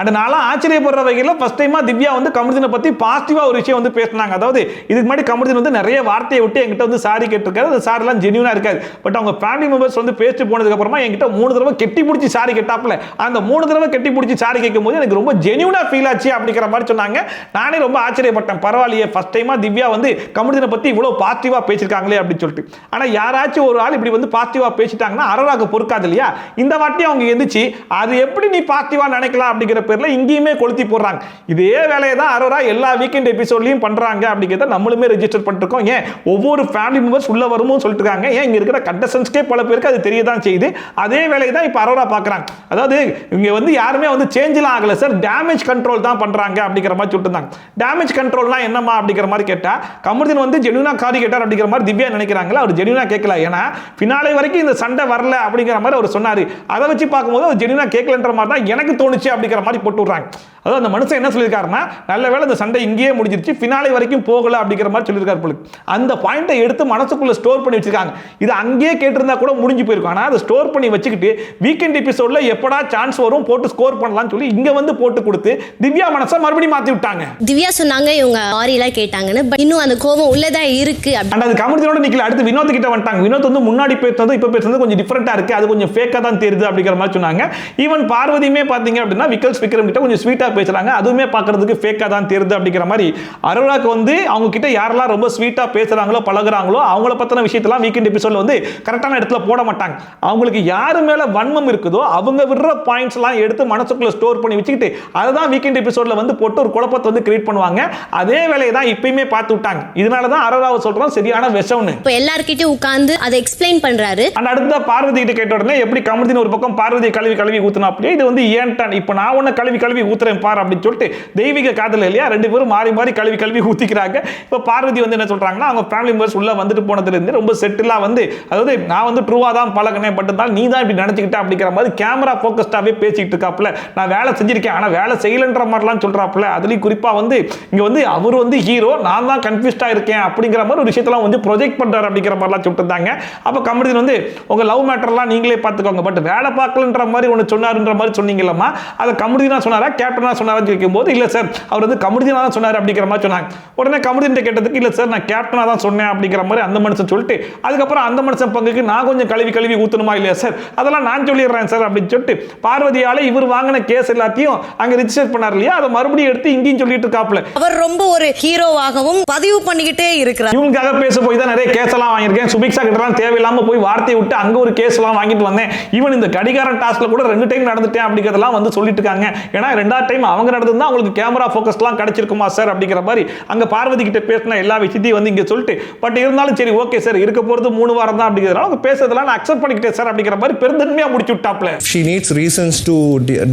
அதனால ஆச்சரியப்படுற வகையில் ஃபர்ஸ்ட் டைமா திவ்யா வந்து கமருதீனை பத்தி பாசிட்டிவா ஒரு விஷயம் வந்து பேசினாங்க. அதாவது இதுக்கு முன்னாடி கமருதீன் வந்து நிறைய வார்த்தையை விட்டு என்கிட்ட வந்து சாரி கேட்டிருக்காரு, அந்த சாரி எல்லாம் ஜென்யூனா இருக்காது. பட் அவங்க ஃபேமிலி மெம்பர்ஸ் வந்து பேசிட்டு போனதுக்கு அப்புறமா என்கிட்ட 3 தடவை கெட்டி பிடிச்சி சாரி கேட்டாப்ல. அந்த 3 தடவை கெட்டி பிடிச்சி சாரி கேட்கும் போது எனக்கு ரொம்ப ஜென்யூனா ஃபீல் ஆச்சு அப்படிங்கிற மாதிரி சொன்னாங்க. நானே ரொம்ப ஆச்சரியப்பட்டேன், பரவாயில்லையே ஃபர்ஸ்ட் டைமா திவ்யா வந்து கமருதீனை பத்தி இவ்வளவு பாசிட்டிவா பேசிருக்காங்களே அப்படின்னு சொல்லிட்டு. ஆனா யாராச்சும் ஒரு ஆள் இப்படி வந்து பாசிட்டிவா பேசிட்டாங்கன்னா அரோராக்கு பொறுக்காது இல்லையா. இந்த வாட்டி அவங்க எந்திரிச்சு அது எப்படி நீ பாசிட்டிவா நினைக்கலாம் அப்படிங்கிற பேர்ல இங்கேயுமே கொளுத்தி போடுறாங்க. இதே வேலையை தான் அரோரா எல்லா வீக்கெண்ட் எபிசோட்லயும் பண்றாங்க அப்படிங்கிறத நம்மளுமே ரெஜிஸ்டர் பண்ணிருக்கோம். ஏன் ஒவ்வொரு ஃபேமிலி மெம்பர்ஸ் உள்ள வரும்போது சொல்லிட்டு இருக்காங்க. ஏன் இங்க இருக்கிற கண்டஸ்டன்ஸ்க்கே பல பேருக்கு அது தெரியதான் செய்யுது. அதே வேலையை தான் இப்ப அரோரா பாக்குறாங்க. அதாவது இங்க வந்து யாருமே வந்து சேஞ்ச்லாம் ஆகல சார், டேமேஜ் கண்ட்ரோல் தான் பண்றாங்க அப்படிங்கிற மாதிரி சொல்லிட்டு இருந்தாங்க. டேமேஜ் கண்ட்ரோல்னா என்னமா அப்படிங்கிற மாதிரி கேட்டா கமருதீன் வந்து ஜென்யூனா காரி கேட்டார் அப்படிங்கிற மாதிரி திவ்யா நினைக்கிறாங்களா. அவர் ஜென்யூனா கேட்கல, ஏன்னா ஃபினாலே வரைக்கும் இந்த சண்டை வரல அப்படிங்கிற மாதிரி அவர் சொன்னாரு. அதை வச்சு பார்க்கும்போது அவர் ஜென்யூனா கேட்கலன்ற மாதிரி தான் எனக்கு தோணுச்சு அப்படிங்கிற மாதிரி போட்டு விடுறாங்க. அதாவது அந்த மனுஷன் என்ன சொல்லியிருக்காருன்னா நல்ல வேளை இந்த சண்டை இங்கேயே முடிஞ்சிருச்சு, ஃபினாலே வரைக்கும் போகல அப்படிங்கிற மாதிரி சொல்லியிருக்காரு போல. அந்த பாயிண்டை எடுத்து மனசுக்குள்ள ஸ்டோர் பண்ணி வச்சிருக்காங்க. இது அங்கேயே கேட்டிருந்தா கூட முடிஞ்சு போயிருக்கும். ஆனால் அதை ஸ்டோர் பண்ணி வச்சுக்கிட்டு வீக்கெண்ட் எபிசோட்ல எப்படா சான்ஸ் வரும் போட்டு ஸ்கோர் பண்ணலாம்னு சொல்லி இங்க வந்து போட்டு கொடுத்து திவ்யா மனசை மறுபடியும் மாத்தி விட்டாங்க. திவ்யா சொன்னாங்க இவங்க ஆரிலாம் கேட்டாங்கன்னு, பட் இன்னும் அந்த கோபம் உள்ளதா இருக்கு. அது கமருதீனோட நிக்கல, அடுத்து வினோத் கிட்ட வந்துட்டாங்க. வினோத் வந்து முன்னாடி பேசுனது இப்ப பேசுனது கொஞ்சம் டிஃபரெண்டா இருக்கு, அது கொஞ்சம் ஃபேக்கா தான் தெரியுது அப்படிங்கிற மாதிரி சொன்னாங்க. ஈவன் பார்வதியுமே பாத்தீங்க அப்படின்னா விக்கல்ஸ் விக்ரம் கிட்ட கொஞ்சம் ஸ்வீட்டா பேசுறாங்க, அதுவுமே பார்க்கிறதுக்கு ஃபேக்கா தான் தெரியுது அப்படிங்கிற மாதிரி. அரோராக்கு வந்து அவங்க கிட்ட யாரெல்லாம் ரொம்ப ஸ்வீட்டா பேசுறாங்களோ பழகுறாங்களோ அவங்கள பத்தின விஷயத்தெல்லாம் வீக்கெண்ட் எபிசோட்ல வந்து கரெக்டான இடத்துல போட மாட்டாங்க. அவங்களுக்கு யாரு மேல வன்மம் இருக்குதோ அவங்க விடுற பாயிண்ட்ஸ் எல்லாம் எடுத்து மனசுக்குள்ள ஸ்டோர் பண்ணி வச்சுக்கிட்டு அதுதான் வீக்கெண்ட் எபிசோட்ல வந்து போட்டு ஒரு குழப்பத்தை வந்து கிரியேட் பண்ணுவாங்க. அதே வேலையை தான் இப்பயுமே பார்த்து விட்டாங்க. இதனால தான் அரோராவை சொல்றோம் சரியான விஷம்னு. இப்போ எல்லார்கிட்டயும் உட்கார்ந்து அதை எக்ஸ்பிளைன் பண்றாரு. அண்ட் அடுத்த பார்வதி கிட்ட கேட்ட உடனே எப்படி கமருதீன் ஒரு பக்கம் பார்வதியை கழுவி ஊத்துனா அப்படியே இது வந்து ஏன்டான் இப்போ நான் உன்னை கழுவி ஊத்துறேன் பார் அப்படின்னு சொல்லிட்டு தெய்வீக காதல் இல்லையா, 2 பேரும் மாறி கழுவி ஊத்திக்கிறாங்க. இப்போ பார்வதி வந்து என்ன சொல்றாங்கன்னா அவங்க ஃபேமிலி மெம்பர்ஸ் உள்ள வந்துட்டு போனதுல இருந்து ரொம்ப செட்டிலா வந்து அதாவது நான் வந்து ட்ரூவா தான் பழகினேன், பட் தான் நீ தான் இப்படி நினைச்சுக்கிட்ட அப்படிங்கிற மாதிரி கேமரா ஃபோக்கஸ்டாவே பேசிட்டு இருக்காப்ல. நான் வேலை செஞ்சிருக்கேன் ஆனா வேலை செய்யலன்ற மாதிரிலாம் சொல்றாப்ல. அதுலயும் குறிப்பா வந்து இங்க வந்து அவர் வந்து ஹீரோ, நான் தான் கன்ஃபியூஸ்டா இருக்கேன் அப்படிங்கிற மாதிரி ஒரு விஷயத்தெல்லாம் வந்து ப்ரொஜெக்ட் பண்றாரு அப்படிங்கிற மாதிரிலாம் சொல்லிட்டு இருந்தாங்க. அப்ப கமருதீன் வந்து உங்க லவ் மேட்டர்லாம் நீங்களே பார்த்துக்கோங்க, பட் வேலை பார்க்கலன்ற மாதிரி ஒன்று சொன்னாருன்ற மாதிரி சொன்னீங்களம்மா, அதை கமருதீனா சொன்னாரா கேப்டனா சொன்னாரான்னு கேட்கும்போது இல்ல சார் அவர் வந்து கமருதீனா தான் சொன்னார் அப்படிங்கிற மாதிரி சொன்னாங்க. உடனே கமருதீன் கேட்டதுக்கு இல்ல சார் நான் கேப்டனா தான் சொன்னேன் அப்படிங்கிற மாதிரி அந்த மனுஷன் சொல்லிட்டு அதுக்கப்புறம் அந்த மனுஷன் பங்குக்கு நான் கொஞ்சம் கழுவி ஊத்தணுமா இல்லையா சார், அதெல்லாம் நான் சொல்லிடுறேன் சார் அப்படின்னு சொல்லிட்டு பார்வதியால இவர் வாங்கின கேஸ் எல்லாத்தையும் அங்க ரிஜிஸ்டர் பண்ணார் இல்லையா, அதை மறுபடியும் எடுத்து இங்கேயும் சொல்லிட்டு இருக்காப்ல. அவர் ரொம்ப ஒரு ஹீரோவாகவும் பதிவு பண்ணிக்கிட்டே இருக்கிறார். இவங்களுக்காக பேச போய் தான் நிறைய கேஸ் எல்லாம் வாங்கியிருக்கேன், சுபிக்ஷா கிட்ட எல்லாம் தேவையில்லாம போய் வார்த்தையை விட்டு அங்க ஒரு கேஸ் எல்லாம் வாங்கிட்டு வந்தேன், ஈவன் இந்த கடிகாரன் டாஸ்க்ல கூட 2 டைம் நடந்துட்டேன் அப்படிங்கறதெல்லாம் வந்து சொல்லிட்டு இருக்காங்க. ஏன்னா 2வது டைம் அவங்க நடந்ததுதான் அவங்களுக்கு கேமரா ஃபோக்கஸ்லாம் கிடைச்சிருக்குமா சார் அப்படிங்கிற மாதிரி அங்க பார்வதி கிட்ட பேசின எல்லா விஷயத்தையும் வந்து இங்க சொல்லிட்டு பட் இருந்தாலும் சரி ஓகே சார் இருக்க போறது 3 வாரம் தான் அப்படிங்கிறதால அவங்க பேசுறதெல்லாம் நான் அக்செப்ட் பண்ணிக்கிட்டேன் சார் அப்படிங்கிற மாதிரி பெருந்தன்மையா முடிச்சு விட்டாப்ல. She needs reasons to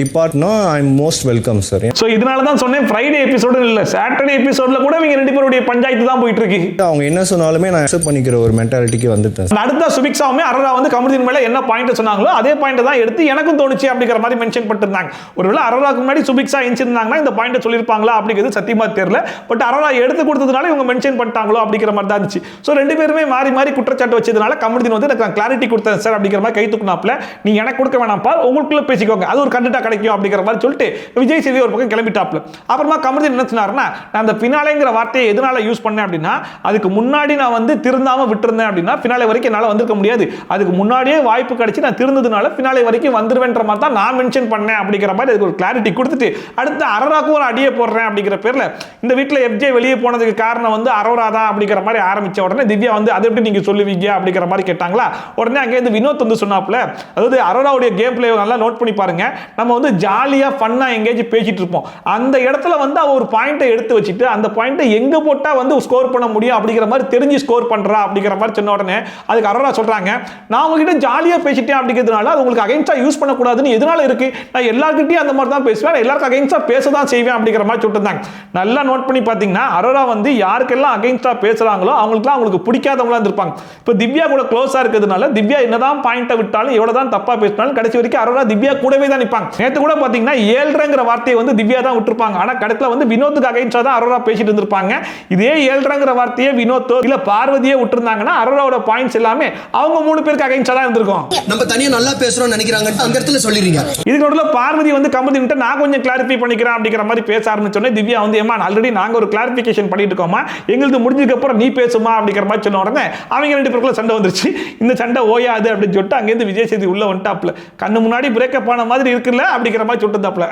depart. No, I'm most welcome sir. So இதனால தான் சொன்னேன் ஃப்ரைடே எபிசோடு இல்ல சாட்டர்டே எபிசோட்ல கூட இவங்க 2 பேருடைய பஞ்சாயத்து தான் போயிட்டு இருக்கு. அவங்க என்ன சொன்னாலுமே நான் அக்செப்ட் பண்ணிக்கிற ஒரு மென்டாலிட்டிக்கு வந்துட்டேன். அடுத்த சுபிக்ஷாவுமே அரோரா வந்து கமருதீன் மேல என்ன பாயிண்ட் சொன்னாங்களோ அதே பாயிண்ட் தான் எடுத்து எனக்கும் தோணுச்சு அப்படிங்கிற மாதிரி மென்ஷன் பண்ணிருந்தாங்க. ஒருவேளை அரோராக்கு முன்னாடி சுபிக்ஷா எஞ்சிருந்தாங்கன்னா இந்த பாயிண்ட் சொல்லியிருப்பாங்களா அப்படிங்கிறது சத்தியமா தெரியல. பட் அரோரா எடுத்து கொடுத்ததுனால இவங்க மென்ஷன் பண்ணிட்டாங்களோ அப்படிங்கிற மாதிரி தான் இருந்துச்சு. ஸோ ரெண்டு பேருமே மாறி மாறி குற்றச்சாட்டு வச்சதுனால கமருதீன் வந்து எனக்கு கிளாரிட்டி கொடுத்தேன் சார் அப்படிங்கிற மாதிரி கை தூக்குனாப்ல. நீ எனக்கு கொடுக்க வேணாம்ப்பா, உங்களுக்குள்ள பேசிக்கோங்க, அது ஒரு கண்டென்ட்டா கிடைக்கும் அப்படிங்கிற மாதிரி சொல்லிட்டு விஜய் சேதுபதி ஒரு பக்கம் கிளம்பிட்டாப்ல. அப்புறமா கமருதீன் என்ன சொன்னாருன்னா, நான் அந்த ஃபினாலேங்கிற வார்த்தையை எதனால யூஸ் பண்ணேன் அப்படின்னா, அதுக்கு முன்னாடி நான் வந்து திருந்தாம விட்டுருந்தேன் அப்படின்னா ஃபினாலே வரைக்கும் என்னால் வந்திருக்க முடியாது. அதுக்கு முன்னாடியே வாய்ப்பு கிடைச்சி நான் திருந்ததுனால ஃபினாலே வரைக்கும் வந்துருவேன்ற மாதிரி தான் நான் மென்ஷன் பண்ணேன் அப்படிங்கிற மாதிரி அதுக்கு ஒரு கிளாரிட்டி கொடுத்துட்டு அடுத்து அரோராக்கு ஒரு அடியை போடுறேன் அப்படிங்கிற பேர்ல இந்த வீட்டில் எஃப்ஜே வெளியே போனதுக்கு காரணம் வந்து அரோரா தான் அப்படிங்கிற மாதிரி ஆரம்பிச்ச உடனே திவ்யா வந்து அதை எப்படி நீங்க சொல்லுவீங்க அப்படிங்கிற மாதிரி கேட்டாங்களா. உடனே அங்கே இருந்து வினோத் வந்து சொன்னாப்ல, அதாவது அரோராவுடைய கேம் பிளே நல்லா நோட் பண்ணி பாருங்க, நம்ம வந்து ஜாலியா ஃபன்னா எங்கேஜ் பேசிட்டு இருப்போம், அந்த இடத்துல வந்து அவ ஒரு பாயிண்டை எடுத்து வச்சுட்டு அந்த பாயிண்டை எங்க போட்டா வந்து ஸ்கோர் பண்ண முடியும் அப்படிங்கிற மாதிரி தெரிஞ்சு ஸ்கோர் பண்றா அப்படிங்கிற மாதிரி சொன்ன உடனே அதுக்கு அரோரா சொல்றாங்க, நான் உங்ககிட்ட ஜாலியா பேசிட்டேன் அப்படிங்கிறதுனால அது உங்களுக்கு அகைன்ஸ்டா யூஸ் பண்ணக்கூடாதுன்னு எதனால இருக்கு, நான் எல்லார்கிட்டையும் அந்த மாதிரி தான் பேசுவேன், எல்லாருக்கும் அகைன்ஸ்டா பேச தான் செய்வேன் அப்படிங்கிற மாதிரி சொல்லிருந்தாங்க. நல்லா நோட் பண்ணி பார்த்தீங்கன்னா அரோரா வந்து யாருக்கெல்லாம் அகைன்ஸ்டா பேசுறாங்களோ அவங்களுக்கு பிடிக்காதவங்களா இருப்பாங்க. இப்போ திவ்யா கூட க்ளோஸா இருக்கிறதுனால திவ்யா என்னதான் பாயிண்ட்டை விட்டாலும் எவ்வளவுதான் தப்பா பேசினாலும் கடைசி வரைக்கும் அரோரா திவ்யா கூடவே தான் நிற்பாங்க. நேற்று கூட பார்த்தீங்கன்னா 7.5ங்கிற வார்த்தையை வந்து திவ்யா தான் விட்டுருப்பாங்க, ஆனா கடைசியில் வந்து வினோத்துக்கு அகைன்ஸ்டா தான் அரோரா பேசிட்டு இருந்திருப்பாங்க. இதே 7.5ங்கிற வார்த்தையை வினோத்தோ இல்ல பார்வதியே விட்டுருந்தாங்கன்னா அரோராவோட பாயிண்ட்ஸ் எல்லாமே அவங்க 3 பேருக்கு அகைன்ஸ்டா தான் இருந்திருக்கும். நம்ம தனியா நல்லா பேசுறோம்னு நினைக்கிறாங்க அந்த இடத்துல சொல்லிடுறீங்க. இதுக்கு நடுவில் பார்வதி வந்து கமருதீன் கிட்ட நான் கொஞ்சம் கிளாரிஃபை பண்ணிக்கிறேன் அப்படிங்கிற மாதிரி பேச ஆரம்பிச்சோன்னே திவ்யா வந்து ஏமா ஆல்ரெடி நாங்க ஒரு கிளாரிஃபிகேஷன் பண்ணிட்டு இருக்கோமா, எங்களுக்கு முடிஞ்சதுக்கு அப்புறம் நீ பேசுமா அப்படிங்கிற மாதிரி சொன்ன உடனே அவங்க 2 பேருக்குள்ள சண்டை வந்துருச்சு. இந்த சண்டை ஓயாது அப்படின்னு சொல்லிட்டு அங்கேருந்து விஜய் சேதுபதி உள்ள வந்துட்டாப்ல. கண்ணு முன்னாடி பிரேக்கப் ஆன மாதிரி இருக்குல்ல அப்படிங்கிற மாதிரி சொல்லிட்டாப்ல.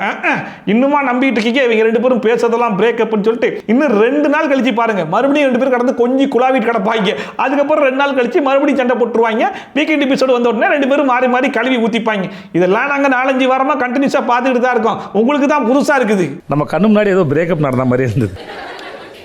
இன்னுமா நம்பிட்டு இருக்கீங்க, இவங்க 2 பேரும் பேசுறதெல்லாம் பிரேக்கப்னு சொல்லிட்டு இன்னும் 2 நாள் கழிச்சு பாருங்க மறுபடியும் 2 பேரும் கடந்து கொஞ்சம் குழாவிட்டு கிடப்பாங்க. அதுக்கப்புறம் 2 நாள் கழிச்சு மறுபடியும் சண்டை போட்டுருவாங்க. வீக்கெண்ட் எபிசோடு வந்த உடனே 2 பேரும் மாறி மாறி கழுவி ஊத்திப்பாங்க. இதெல்லாம் நாங்க 4-5 வாரமா கண்டினியூஸா பார்த்துட்டு தான் இருக்கோம், உங்களுக்கு தான் புதுசா இருக்குது. நம்ம கண்ணு முன்னாடி ஏதோ பிரேக்கப் நடந்த மாதிரி இருந்தது.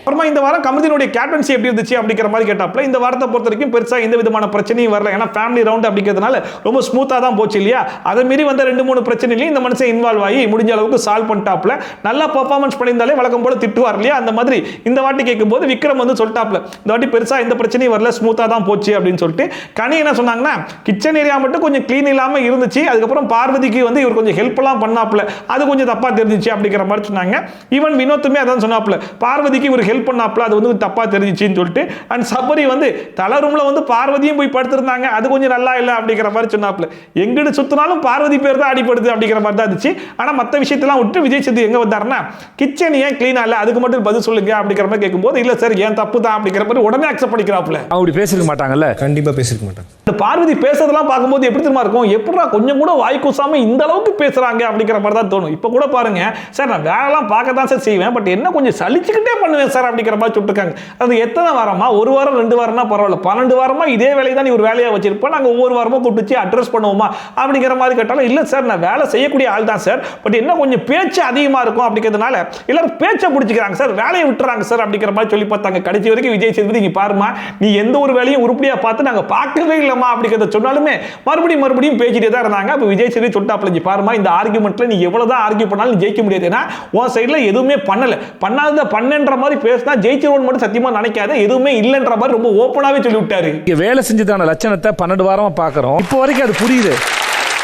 அப்புறமா இந்த வாரம் கமருதீனுடைய கேப்டன்சி எப்படி இருந்துச்சு அப்படிங்கிற மாதிரி கேட்டாப்ல. இந்த வாரத்தை பொறுத்த வரைக்கும் பெருசா எந்த விதமான பிரச்சனையும் வரல, ஏன்னா ஃபேமிலி ரவுண்ட் அப்படிங்கிறதுனால ரொம்ப ஸ்மூத்தா தான் போச்சு இல்லையா. அதை மீறி வந்த 2-3 பிரச்சனையிலையும் இந்த மனுஷன் இன்வால்வ் ஆகி முடிஞ்ச அளவுக்கு சால்வ் பண்ணிட்டாப்ல. நல்லா பெர்ஃபார்மன்ஸ் பண்ணியிருந்தாலே வழக்கம் போல திட்டுவார் இல்லையா, அந்த மாதிரி இந்த வாட்டி கேட்கும்போது விக்ரம் வந்து சொல்லிட்டாப்ல இந்த வாட்டி பெருசா எந்த பிரச்சனையும் வரல, ஸ்மூத்தா தான் போச்சு அப்படின்னு சொல்லிட்டு. கனி என்ன சொன்னாங்கன்னா, கிச்சன் ஏரியா மட்டும் கொஞ்சம் கிளீன் இல்லாம இருந்துச்சு, அதுக்கப்புறம் பார்வதிக்கு வந்து இவர் கொஞ்சம் ஹெல்ப் எல்லாம் பண்ணாப்ல, அது கொஞ்சம் தப்பா தெரிஞ்சிச்சு அப்படிங்கிற மாதிரி சொன்னாங்க. ஈவன் வினோத்துமே அதான் சொன்னாப்ல, பார்வதிக்கு இவர் ஹெல்ப் பண்ணாப்ல அது வந்து தப்பா தெரிஞ்சிச்சுன்னு சொல்லிட்டு. அண்ட் சபரி வந்து தலை ரூம்ல வந்து பார்வதியும் போய் படுத்திருந்தாங்க, அது கொஞ்சம் நல்லா இல்லை அப்படிங்கிற மாதிரி சொன்னாப்ல. எங்கிட்டு சுத்தினாலும் பார்வதி பேர் தான் அடிப்படுது அப்படிங்கிற மாதிரி தான் இருந்துச்சு. ஆனா மற்ற விஷயத்தெல்லாம் விட்டு விஜய் சேதுபதி எங்க வந்தாருன்னா, கிச்சன் ஏன் கிளீனா இல்லை அதுக்கு மட்டும் பதில் சொல்லுங்க அப்படிங்கிற மாதிரி கேட்கும்போது இல்ல சார் ஏன் தப்பு தான் அப்படிங்கிற மாதிரி உடனே அக்செப்ட் பண்ணிக்கிறாப்ல. அப்படி பேசிருக்க மாட்டாங்கல்ல, கண்டிப்பா பேசிருக்க மாட்டாங்க. இந்த பார்வதி பேசுறதெல்லாம் பார்க்கும்போது எப்படி தெரியுமா இருக்கும், எப்படா கொஞ்சம் கூட வாய் கூசாம இந்த அளவுக்கு பேசுறாங்க அப்படிங்கிற மாதிரி தான் தோணும். இப்போ கூட பாருங்க சார், நான் வேலைலாம் பார்க்க தான் சார் செய்வேன், பட் என்ன கொஞ்சம் சலிச்சுக்கிட்டே பண்ணுவேன் சார் அப்படிங்கிற மாதிரி சொல்லிருக்காங்க. அது எத்தனை வாரமா, 1 வாரம் 2 வாரம்னா பரவாயில்ல, 12 வாரமா இதே வேலையை தான் நீ ஒரு வேலையா வச்சிருப்போம், நாங்க ஒவ்வொரு வாரமும் கூப்பிட்டு அட்ரஸ் பண்ணுவோமா அப்படிங்கிற மாதிரி கேட்டாலும் இல்ல சார் நான் வேலை செய்யக்கூடிய ஆள் தான் சார், பட் என்ன கொஞ்சம் பேச்சு அதிகமா இருக்கும் அப்படிங்கிறதுனால எல்லாரும் பேச்சை பிடிச்சிக்கிறாங்க சார், வேலையை விட்டுறாங்க சார் அப்படிங்கிற மாதிரி சொல்லி பார்த்தாங்க. கடைசி வரைக்கும் விஜய் சேதுபதி இங்க பாருமா, நீ எந்த ஒரு வேலையும் உருப்படியா பார்த்து நாங்க பார்க்கவே இல்லமா அப்படிங்கிறத சொன்னாலுமே மறுபடியும் பேசிட்டே தான் இருந்தாங்க. அப்ப விஜய் சேதுபதி சொல்லிட்டாப்ல, பாருமா இந்த ஆர்குமெண்ட்ல நீ எவ்வளவுதான் ஆர்கியூ பண்ணாலும் ஜெயிக்க முடியாது, ஏன்னா உன் சைடுல எதுவுமே பண்ணாத பண்ணன்ற மாதிரி பேசினா ஜெயிச்சிருவோம் மட்டும் சத்தியமா நினைக்காத, எதுவுமே இல்லைன்ற மாதிரி ரொம்ப ஓப்பனாவே சொல்லி விட்டாரு. வேலை செஞ்சதான லட்சணத்தை 12 வாரமா பாக்குறோம், இப்போ வரைக்கும் அது புரியுது.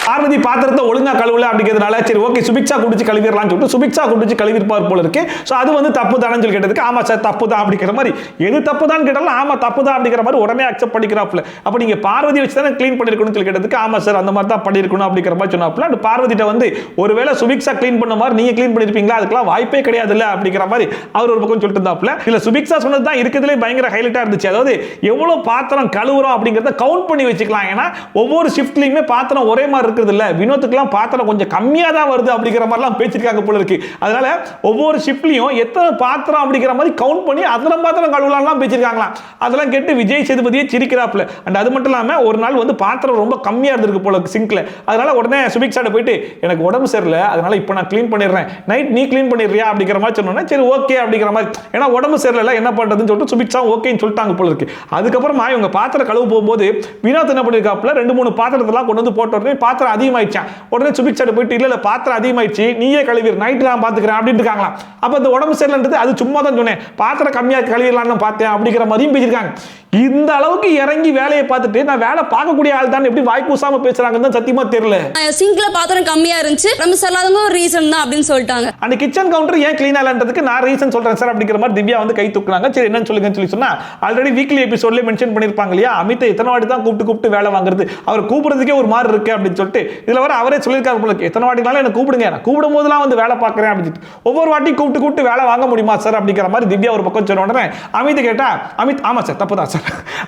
பார்வதி பாத்திரத்தை ஒழுங்கா கழுவல அப்படிங்கிறதுனால சரி ஓகே சுபிக்ஷா குடிச்சு கழுவிடலாம்னு சொல்லிட்டு சுபிக்ஷா குடிச்சு கழுவிருப்பார் போல இருக்கு. ஸோ அது வந்து தப்பு தானு சொல்லி கேட்டதுக்கு ஆமா சார் தப்பு தான் அப்படிங்கிற மாதிரி, எது தப்பு தான் கேட்டாலும் ஆமா தப்பு தான் அப்படிங்கிற மாதிரி உடனே அக்செப்ட் பண்ணிக்கிறாப்ல. அப்ப நீங்க பார்வதி வச்சு தானே க்ளீன் பண்ணிருக்கணும்னு சொல்லி கேட்டதுக்கு ஆமா சார் அந்த மாதிரி தான் பண்ணிருக்கணும் அப்படிங்கிற மாதிரி சொன்னாப்ல. அந்த பார்வதிட்ட வந்து ஒருவேளை சுபிக்ஷா க்ளீன் பண்ண மாதிரி நீங்க க்ளீன் பண்ணிருப்பீங்களா, அதுக்கெல்லாம் வாய்ப்பே கிடையாது இல்ல அப்படிங்கிற மாதிரி அவர் ஒரு பக்கம் சொல்லிட்டு இருந்தாப்ல. இல்ல சுபிக்ஷா சொன்னது தான் இருக்கிறதுலே பயங்கர ஹைலைட்டா இருந்துச்சு, அதாவது எவ்வளவு பாத்திரம் கழுவுறோம் அப்படிங்கறத கவுண்ட் பண்ணி வச்சுக்கலாம், ஏன்னா ஒவ்வொரு ஷிஃப்ட்லயுமே பாத்திரம் ஒரே மாதிரி இருக்குது இல்ல, வினோத்துக்கு பாத்திரம் கொஞ்சம் கம்மியா தான் வருது அப்படிங்கிற மாதிரிலாம் பேசிருக்காங்க போல இருக்கு. அதனால ஒவ்வொரு ஷிஃப்ட்லயும் எத்தனை பாத்திரம் அப்படிங்கிற மாதிரி கவுண்ட் பண்ணி அத்தனை பாத்திரம் கழுவலாம் பேசிருக்காங்களாம். அதெல்லாம் கேட்டு விஜய் சேதுபதியே சிரிக்கிறாப்ல. அண்ட் அது மட்டும் இல்லாம ஒரு நாள் வந்து பாத்திரம் ரொம்ப கம்மியா இருந்திருக்கு போல சிங்க்ல, அதனால உடனே சுபிக்ஷாட்ட போயிட்டு எனக்கு உடம்பு சரியில்லை அதனால இப்போ நான் க்ளீன் பண்ணிடுறேன், நைட் நீ க்ளீன் பண்ணிடுறியா அப்படிங்கிற மாதிரி சொன்னோன்னா சரி ஓகே அப்படிங்கிற மாதிரி, ஏன்னா உடம்பு சரியில்லை என்ன பண்றதுன்னு சொல்லிட்டு சுபிக்ஷா ஓகேன்னு சொல்லிட்டாங்க போல இருக்கு. அதுக்கப்புறமா இவங்க பாத்திரம் கழுவு போகும்போது வினோத் என்ன பண்ணிருக்காப்ல, 2-3 பாத்திரத்தெல்லாம் கொண்டு வந்து போட்ட உடனே பாத்திரம் அதிகமாயிடுச்சான். உடனே சுபிக்ஷாட்ட போயிட்டு இல்ல பாத்திரம் அதிகமாயிடுச்சு நீயே கழுவிடு நைட் நான் பாத்துக்கிறேன் அப்படின்னு இருக்காங்களா. அப்ப அந்த உடம்பு சரியில்லைன்றது அது சும்மா தான் சொன்னேன், பாத்திரம் கம்மியா கழுவிடலாம்னு பார்த்தேன் அப்படிங்கிற மாதிரியும் பேசியிருக்காங்க. இந்த அளவுக்கு இறங்கி வேலையை பார்த்துட்டு நான் வேலை பார்க்கக்கூடிய ஆள் தான் எப்படி வாய் கூசாம பேசுறாங்கன்னு சத்தியமா தெரியல. சிங்க்ல பாத்திரம் கம்மியா இருந்துச்சு, நம்ம சொல்லாதவங்க ஒரு ரீசன் தான் அப்படின்னு சொல்லிட்டாங்க. அந்த கிச்சன் கவுண்டர் ஏன் கிளீனா இல்லன்றதுக்கு நான் ரீசன் சொல்றேன் சார் அப்படிங்கிற மாதிரி திவ்யா வந்து கை தூக்குனாங்க. சரி என்னன்னு சொல்லுங்கன்னு சொல்லி சொன்னா ஆல்ரெடி வீக்லி எபிசோட்ல மென்ஷன் பண்ணிருப்பாங்க இல்லையா, அமித்தை எத்தனை வாட்டி தான் கூப்பிட்டு வேலை வாங்குறது, அவர் கூப்பிடுறதுக்கே ஒரு மாதிரி இருக்கு அப்படின்னு சொல்லிட்டு இதுல வர அவரே சொல்லியிருக்காரு போல, எத்தனை வாட்டினாலும் என்ன கூப்பிடுங்க, நான் கூப்பிடும் போதெல்லாம் வந்து வேலை பார்க்கறேன் அப்படின்னு ஒவ்வொரு வாட்டி கூப்பிட்டு வேலை வாங்க முடியுமா சார் அப்படிங்கிற மாதிரி திவ்யா ஒரு பக்கம் சொன்ன உடனே அமித் கேட்டா அமித் ஆமா சார் தப்பு தான் சார்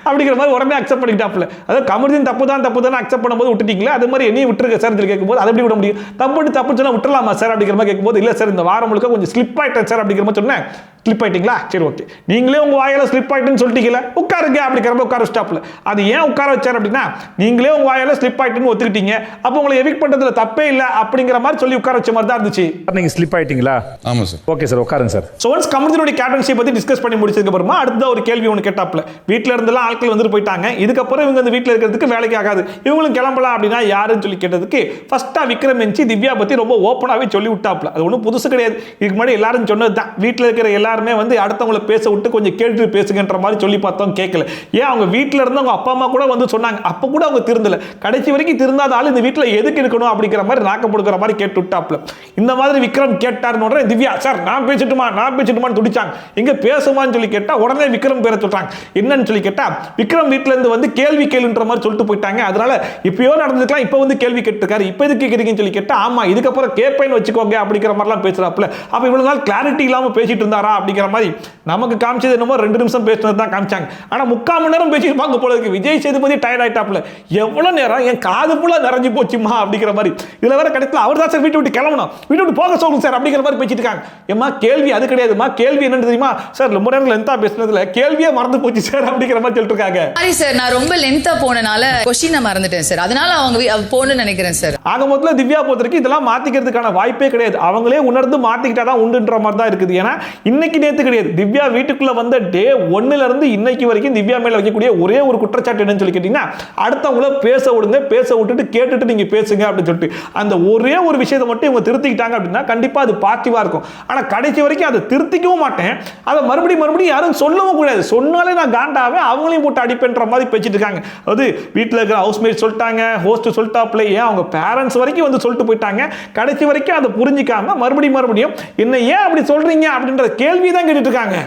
அப்படிங்கிற மாதிரி உடனே அக்செப்ட் பண்ணிக்கிட்டாப்ல. அதாவது கமருதீன் தப்பு தான் அக்செப்ட் பண்ணும்போது விட்டுட்டீங்களா, அது மாதிரி என்னையும் விட்டுருக்க சார் சொல்லி கேட்கும்போது அது எப்படி விட முடியும், தப்பு சொன்னா விட்டுலாமா சார் அப்படிங்கிற மாதிரி கேட்கும்போது இல்ல சார் இந்த வாரம் முழுக்க கொஞ்சம் ஸ்லிப் ஆயிட்டேன் சார் அப்படிங்கிற மாதிரி சொன்னேன். ஸ்லிப் ஆயிட்டீங்களா, சரி ஓகே, நீங்களே உங்க வாயால ஸ்லிப் ஆயிட்டுன்னு சொல்லிட்டீங்களா, உட்காருங்க அப்படிங்கிற மாதிரி உட்கார ஸ்டாப்ல. அது ஏன் உட்கார வச்சார் அப்படின்னா நீங்களே உங்க வாயால ஸ்லிப் ஆயிட்டுன்னு ஒத்துக்கிட்டீங்க, அப்போ உங்களை எவிக்ட் பண்றதுல தப்பே இல்ல அப்படிங்கிற மாதிரி சொல்லி உட்கார வச்ச மாதிரி தான் இருந்துச்சு. நீங்க ஸ்லிப் ஆயிட்டீங்களா? ஆமா சார். ஓகே சார் உட்காருங்க சார். சோ ஒன்ஸ் கமருதீனுடைய கேப்டன்ஷிப் பத்தி டிஸ்கஸ் பண்ணி முடிச்சதுக்கு அப்புறமா அடுத்த ஒரு கேள்வி ஒன்று கேட்டாப்ல, வீட்ல இருந்தெல்லாம் ஆட்கள் வந்துட்டு போயிட்டாங்க, இதுக்கப்புறம் இவங்க இந்த வீட்டில் இருக்கிறதுக்கு வேலைக்கு ஆகாது, இவங்களும் கிளம்பலாம் அப்படின்னா யாருன்னு சொல்லி கேட்டதுக்கு ஃபர்ஸ்டா விக்ரம் என்சி திவ்யா பத்தி ரொம்ப ஓப்பனாவே சொல்லி விட்டாப்ல. அது ஒன்றும் புதுசு கிடையாது, இதுக்கு முன்னாடி எல்லாரும் சொன்னது தான். வீட்டில் இருக்கிற எல்லாருமே வந்து அடுத்தவங்களை பேச விட்டு கொஞ்சம் கேட்டு பேசுங்கன்ற மாதிரி சொல்லி பார்த்தோம், கேட்கல. ஏன் அவங்க வீட்டில் இருந்து அவங்க அப்பா அம்மா கூட வந்து சொன்னாங்க, அப்போ கூட அவங்க திருந்தல, கடைசி வரைக்கும் திருந்தாத ஆள் இந்த வீட்டில் எதுக்கு இருக்கணும் அப்படிங்கிற மாதிரி நாக்க கொடுக்குற மாதிரி கேட்டு விட்டாப்ல. இந்த மாதிரி விக்ரம் கேட்டாருன்னு உடனே திவ்யா சார் நான் பேசிட்டுமான்னு துடிச்சாங்க. எங்க பேசுமான்னு சொல்லி கேட்டா உடனே விக்ரம் பேரை சொல்றாங்க. என்னன்னு சொல்லி கேட்டா விக்ரம் வீட்ல இருந்து வந்து கேள்வின்ற மாதிரி சொல்லிட்டு போயிட்டாங்க, அதனால இப்பயோ நடந்துக்கலாம், இப்போ வந்து கேள்வி கேட்டிருக்காரு, இப்போ எதுக்கு கேட்குறீங்கன்னு சொல்லி கேட்டா ஆமா இதுக்கப்புறம் கேப்பேன்னு வச்சுக்கோங்க அப்படிங்கிற மாதிரிலாம் பேசுறாப்ல. அப்ப இவ்வளவு நாள் கிளாரிட்டி இல்லாம பேசிட்டு இருந்தாரா அப்படிங்கிற மாதிரி நமக்கு காமிச்சது என்னமோ 2 நிமிஷம் பேசினது தான் காமிச்சாங்க. ஆனா 3/4 மணி நேரம் பேசியிருப்பாங்க போல இருக்கு. விஜய் சேதுபதி டயர்ட் ஆயிட்டாப்ல, எவ்வளவு நேரம் என் காது ஃபுல்லா நிறைஞ்சு போச்சுமா அப்படிங்கிற மாதிரி. இதுல வேற கடைசியில் அவர் தான் சார் வீட்டு விட்டு கிளம்பணும், வீட்டு விட்டு போக சொல்லுங்க சார் அப்படிங்கிற மாதிரி பேசிட்டு இருக்காங்க. ஏமா கேள்வி அது கிடையாதுமா, கேள்வி என்னன்னு தெரியுமா சார், ரொம்ப நேரம் லென்த்தா பேசினதுல கேள்வியே மறந்து போச்சு சார் அப்படிங்கிற மாதிரி சொல்லிட்டு இருக்காங்க. சாரி சார், நான் ரொம்ப லென்த்தா போனனால கொஸ்டினை மறந்துட்டேன் சார், அதனால அவங்க போகணும்னு நினைக்கிறேன் சார். ஆக மொத்தத்தில் திவ்யா பொறுத்தவரைக்கும் இதெல்லாம் மாத்திக்கிறதுக்கான வாய்ப்பே கிடையாது, அவங்களே உணர்ந்து மாத்திக்கிட்டாதான் உண்டுன்ற மாதிரி தான் இருக்குது. ஏன்னா இன்னைக்கு நேத்து கிடையாது, திவ்யா வீட்டுக்குள்ள வந்த டே 1ல இருந்து இன்னைக்கு வரைக்கும் திவ்யா மேல வைக்கக்கூடிய ஒரே ஒரு குற்றச்சாட்டு என்னன்னு சொல்லி கேட்டீங்கன்னா அடுத்தவங்கள பேச விடுங்க, பேச விட்டுட்டு கேட்டுட்டு நீங்க பேசுங்க அப்படின்னு சொல்லிட்டு அந்த ஒரே ஒரு விஷயத்தை மட்டும் இவங்க திருத்திக்கிட்டாங்க அப்படின்னா கண்டிப்பா அது பாசிட்டிவா இருக்கும். ஆனா கடைசி வரைக்கும் அதை திருத்திக்கவும் மாட்டேன், அதை மறுபடியும் யாரும் சொல்லவும் கூடாது, சொன்னாலே நான் காண்டாவே அவங்களையும் போட்டு அடிப்பேன்ற மாதிரி பேசிட்டு இருக்காங்க. அது வீட்டில் இருக்கிற ஹவுஸ்மேட் சொல்லிட்டாங்க, ஹோஸ்ட் சொல்லிட்டாப்ல, ஏன் அவங்க பேரண்ட்ஸ் வரைக்கும் வந்து சொல்லிட்டு போயிட்டாங்க. கடைசி வரைக்கும் அதை புரிஞ்சிக்காம மறுபடியும் என்ன ஏன் அப்படி சொல்றீங்க அப்படின்ற கேள்வி தான் கேட்டுட்டு இருக்காங்க.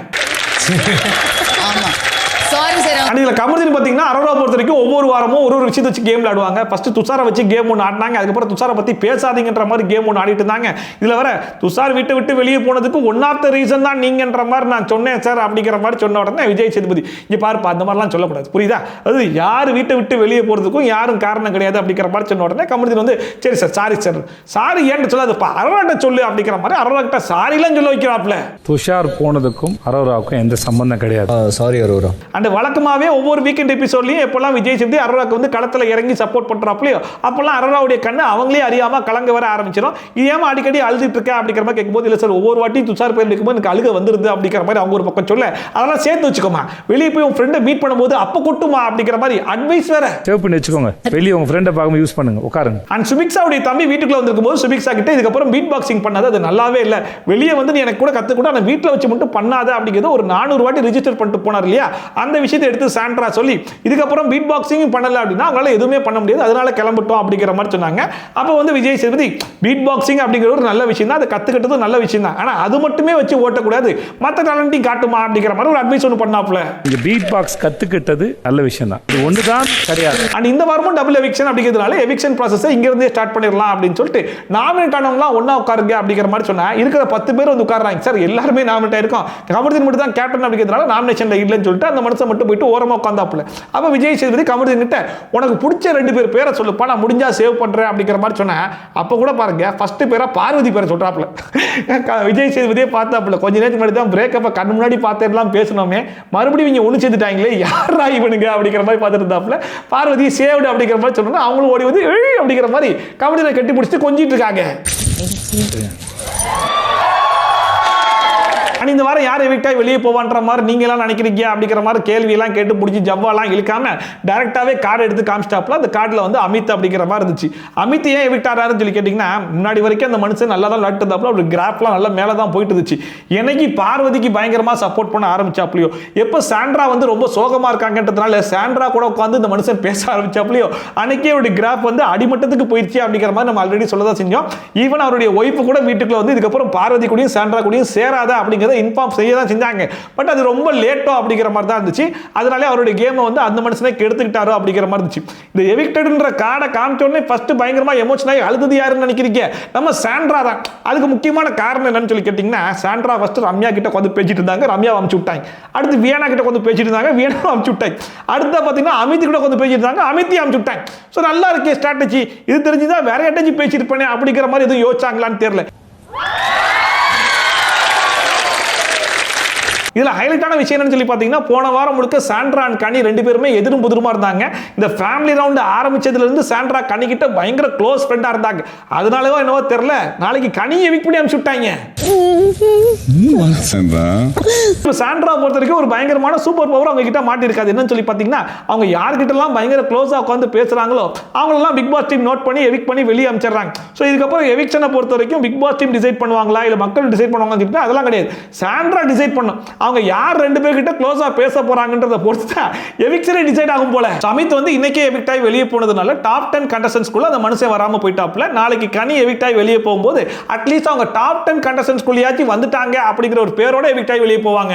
ஆமா சாரி சார். இதுல கமருதீன் பாத்தீங்கன்னா அரோரா பொறுத்த வரைக்கும் ஒவ்வொரு வாரமும் ஒரு விஷயத்தை வச்சு கேம் விளையாடுவாங்க. ஃபர்ஸ்ட் துஷாரை வச்சு கேம் ஒன்று ஆடினாங்க, அதுக்கப்புறம் துஷாரை பத்தி பேசாதீங்கன்ற மாதிரி கேம் ஒன்று ஆடிட்டு இருந்தாங்க. இதுல வர துஷார் வீட்டை விட்டு வெளியே போனதுக்கு ஒன் ஆஃப் த ரீசன் தான் நீங்கன்ற மாதிரி நான் சொன்னேன் சார் அப்படிங்கிற மாதிரி சொன்ன உடனே விஜய் சேதுபதி இங்க பாருப்பா அந்த மாதிரிலாம் சொல்லக்கூடாது புரியுதா, அது யார் வீட்டை விட்டு வெளியே போறதுக்கும் யாரும் காரணம் கிடையாது அப்படிங்கிற மாதிரி சொன்ன உடனே கமருதீன் வந்து சரி சார் சாரி சார், சாரி ஏன்னு சொல்லாதுப்பா அரோராட்ட சொல்லு அப்படிங்கிற மாதிரி அரோராட்ட சாரிலாம் சொல்ல வைக்கிறாப்ல. துஷார் போனதுக்கும் அரோராவுக்கும் எந்த சம்பந்தம் கிடையாது. சாரி அரோரா. அண்ட் வழக்கமாவே ஒவ்வொரு வீக்கெண்ட் எபிசோட்லயும் எப்பெல்லாம் விஜய் சேதுபதி அரோராக்கு வந்து களத்துல இறங்கி சப்போர்ட் பண்றாப்லையோ அப்பெல்லாம் அரோராவுடைய கண்ணு அவங்களே அறியாம கலங்க வர ஆரம்பிச்சிடும். இது ஏமா அடிக்கடி அழுதுட்டு இருக்க அப்படிங்கிற மாதிரி கேட்கும்போது இல்ல சார் ஒவ்வொரு வாட்டி துஷார் பேர் இருக்கும்போது எனக்கு அழுக வந்துருது அப்படிங்கிற மாதிரி அவங்க ஒரு பக்கம் சொல்ல அதெல்லாம் சேர்த்து வச்சுக்கோமா, வெளியே போய் உங்க ஃப்ரெண்டை மீட் பண்ணும்போது அப்ப கொட்டுமா அப்படிங்கிற மாதிரி அட்வைஸ் வேற சேவ் பண்ணி வச்சுக்கோங்க, வெளியே உங்க ஃப்ரெண்டை பார்க்க யூஸ் பண்ணுங்க, உட்காருங்க. அண்ட் சுபிக்ஸாவுடைய தம்பி வீட்டுக்குள்ள வந்திருக்கும் போது சுபிக்ஸா கிட்ட இதுக்கப்புறம் பீட் பாக்ஸிங் பண்ணாது, அது நல்லாவே இல்லை, வெளியே வந்து நீ எனக்கு கூட கத்துக்கூட அந்த வீட்டில் வச்சு மட்டும் பண்ணாத அப்படிங்கிறது ஒரு 400 வாட்டி ரிஜிஸ்டர் பண்ணிட்டு போனார் இல்லையா, அந்த விஷயத்தை எடுத்து சாண்ட்ரா சொல்லி இதுக்கப்புறம் பீட் பாக்ஸிங் பண்ணல அப்படின்னா அவங்களால எதுவுமே பண்ண முடியாது, அதனால கிளம்பிட்டோம் அப்படிங்கிற மாதிரி சொன்னாங்க. அப்போ வந்து விஜய் சேதுபதி பீட் பாக்ஸிங் அப்படிங்கிற ஒரு நல்ல விஷயம் தான், அதை கத்துக்கிட்டது நல்ல விஷயம் தான், ஆனா அது மட்டுமே வச்சு ஓட்டக்கூடாது, மற்ற டேலண்ட்டையும் காட்டுமா அப்படிங்கிற மாதிரி ஒரு அட்வைஸ் ஒன்று பண்ணாப்ல. இந்த பீட் பாக்ஸ் கத்துக்கிட்டது நல்ல விஷயம் தான், இது ஒன்று தான் கிடையாது. அண்ட் இந்த வாரமும் டபுள் எவிக்ஷன் அப்படிங்கிறதுனால எவிக்ஷன் ப்ராசஸை இங்க இருந்தே ஸ்டார்ட் பண்ணிடலாம் அப்படின்னு சொல்லிட்டு நாமினேட் ஆனவங்களாம் ஒண்ணா உட்காருங்க அப்படிங்கிற மாதிரி சொன்னா இருக்கிற 10 பேர் வந்து உட்கார்றாங்க. சார் எல்லாருமே நாமினேட் ஆயிருக்கும், கமருதீன் மட்டும் தான் கேப்டன் அப்படிங்கிறதுனால நாமினேஷன்ல இல்லைன்னு சொல்லிட்டு அந்த மனுஷன் மட்டும் போயிட்டு ஓரமா உட்கார்ந்தாப்புல. அப்ப விஜய் சேதுபதி கமருதீன் கிட்ட உனக்கு பிடிச்ச 2 பேர் பேரை சொல்லுப்பா, நான் முடிஞ்சா சேவ் பண்றேன் அப்படிங்கிற மாதிரி சொன்னா அப்ப கூட பாருங்க ஃபர்ஸ்ட் பேரா பார்வதி பேரை சொல்றாப்புல. விஜய் சேதுபதியே பார்த்தாப்புல கொஞ்ச நேரத்துக்கு முன்னாடி தான் பிரேக்கப்ப கண்ணு முன்னாடி பார்த்தெல்லாம் பேசணுமே, மறுபடியும் இவங்க ஒண்ணு சேர்த்துட்டாங்களே யாரா இவனுங்க அப்படிங்கிற மாதிரி பார்த்துட்டு இருந்தாப்புல. பார்வதி சேவ்டு அப்படிங்கிற மாதிரி சொன்னா அவங்களும் ஓடி வந்து அப்படிங்கிற மாதிரி கமருதீனை கட்டி பிடிச்சிட்டு கொஞ்சிட்டு இருக்காங்க. இந்த வாரம் யார் எவிக்ட் ஆகி வெளியே போவான்ற மாதிரி நீங்க எல்லாம் நினைக்கிறீங்க அப்படிங்கிற மாதிரி கேள்வி எல்லாம் கேட்டு பிடிச்சி ஜவ்வாலாம் இழுக்காம டைரக்டாவே கார்டு எடுத்து காமிச்சிட்டாப்ல. அந்த கார்டுல வந்து அமித் அப்படிங்கிற மாதிரி இருந்துச்சு. அமித் ஏன் எவிக்ட் ஆறாருன்னு சொல்லி கேட்டீங்கன்னா, முன்னாடி வரைக்கும் அந்த மனுஷன் நல்லா தான் விளையாட்டு இருந்தாப்ல, ஒரு கிராஃப்லாம் நல்லா மேல தான் போயிட்டு இருந்துச்சு. என்னைக்கு பார்வதிக்கு பயங்கரமா சப்போர்ட் பண்ண ஆரம்பிச்சாப்லையோ, எப்ப சாண்ட்ரா வந்து ரொம்ப சோகமா இருக்காங்கன்றதுனால சாண்ட்ரா கூட உட்காந்து இந்த மனுஷன் பேச ஆரம்பிச்சாப்லையோ, அன்னைக்கே அவருடைய கிராஃப் வந்து அடிமட்டத்துக்கு போயிடுச்சு அப்படிங்கிற மாதிரி நம்ம ஆல்ரெடி சொல்லதான் செஞ்சோம். ஈவன் அவருடைய ஒய்ஃப் கூட வீட்டுக்குள்ள வந்து இதுக்கப்புறம் பார்வதி கூடயும் சாண்ட்ரா கூடயும் சேராத அப்படிங்கிறத இன்ஃபார்ம் செய்ய தான் செஞ்சாங்க. பட் அது ரொம்ப லேட்டோ அப்படிங்கிற மாதிரி தான் இருந்துச்சு. அதனாலே அவருடைய கேமை வந்து அந்த மனுஷனே கெடுத்துக்கிட்டாரோ அப்படிங்கிற மாதிரி இருந்துச்சு. இந்த எவிக்டட்ன்ற கார்டை காமிச்ச உடனே ஃபர்ஸ்ட் பயங்கரமா எமோஷன் ஆகி அழுது யாருன்னு நினைக்கிறீங்க? நம்ம சாண்ட்ரா தான். அதுக்கு முக்கியமான காரணம் என்னன்னு சொல்லி கேட்டீங்கன்னா, சாண்ட்ரா ஃபர்ஸ்ட் ரம்யா கிட்ட வந்து பேசிட்டு இருந்தாங்க, ரம்யா அமுச்சு விட்டாங்க. அடுத்து வியனா கிட்ட வந்து பேசிட்டு இருந்தாங்க, வியனா அமுச்சு விட்டாங்க. அடுத்து பாத்தீங்கன்னா அமித் கிட்ட வந்து பேசிட்டு இருந்தாங்க, அமித் அமுச்சு விட்டாங்க. ஸோ நல்லா இருக்கே ஸ்ட்ராட்டஜி. இது தெரிஞ்சுதான் வேற யார்ட்டாச்சும் பேசிட்டு பண்ணேன் அப்படிங்கிற மாதிரி எதுவும் யோசிச்சாங்களான்னு தெரியல. இதுல ஹைலைட்டான விஷயம் என்னன்னு சொல்லி பாத்தீங்கன்னா, போன வாரம் முழுக்க சாண்ட்ரா அண்ட் கனி ரெண்டு பேருமே எதிரும் புதிருமா இருந்தாங்க. இந்த ஃபேமிலி ரவுண்ட் ஆரம்பிச்சதுல இருந்து சாண்ட்ரா கனி கிட்ட பயங்கர க்ளோஸ் ஃப்ரெண்டா இருந்தாங்க. அதனாலவோ என்னவோ தெரியல, நாளைக்கு கனி எவிக்ட் பண்ணி அனுப்பிச்சு விட்டாங்க. சாண்ட்ரா பொறுத்த வரைக்கும் ஒரு பயங்கரமான சூப்பர் பவர் அவங்க கிட்ட மாட்டி இருக்காது. என்னன்னு சொல்லி பாத்தீங்கன்னா, அவங்க யார்கிட்ட எல்லாம் பயங்கர க்ளோஸா உட்கார்ந்து பேசுறாங்களோ அவங்களெல்லாம் பிக் பாஸ் டீம் நோட் பண்ணி எவிக்ட் பண்ணி வெளியே அனுப்பிச்சிடுறாங்க. ஸோ இதுக்கப்புறம் எவிக்ஷனை பொறுத்த வரைக்கும் பிக் பாஸ் டீம் டிசைட் பண்ணுவாங்களா இல்ல மக்கள் டிசைட் பண்ணுவாங்க, அதெல்லாம் கிடையாது. சாண்ட்ரா டிசைட் பண்ணும். அவங்க யார் ரெண்டு பேர்கிட்ட க்ளோஸா பேச போறாங்கன்றத பொறுத்து எவிக்ஷனே டிசைட் ஆகும் போல. அமித் வந்து இன்னைக்கே எவிக்ட் ஆகி வெளியே போனதுனால டாப் 10 கண்டஸ்டன்ட்ஸ்குள்ள அந்த மனுஷன் வராம போயிட்டாப்ல. நாளைக்கு கனி எவிக்ட் ஆகி வெளியே போகும்போது அட்லீஸ்ட் அவங்க டாப் 10 கண்டஸ்டன்ட்ஸ்குள்ளயாச்சும் வந்துட்டாங்க அப்படிங்கிற ஒரு பேரோட எவிக்ட் ஆகி வெளியே போவாங்க.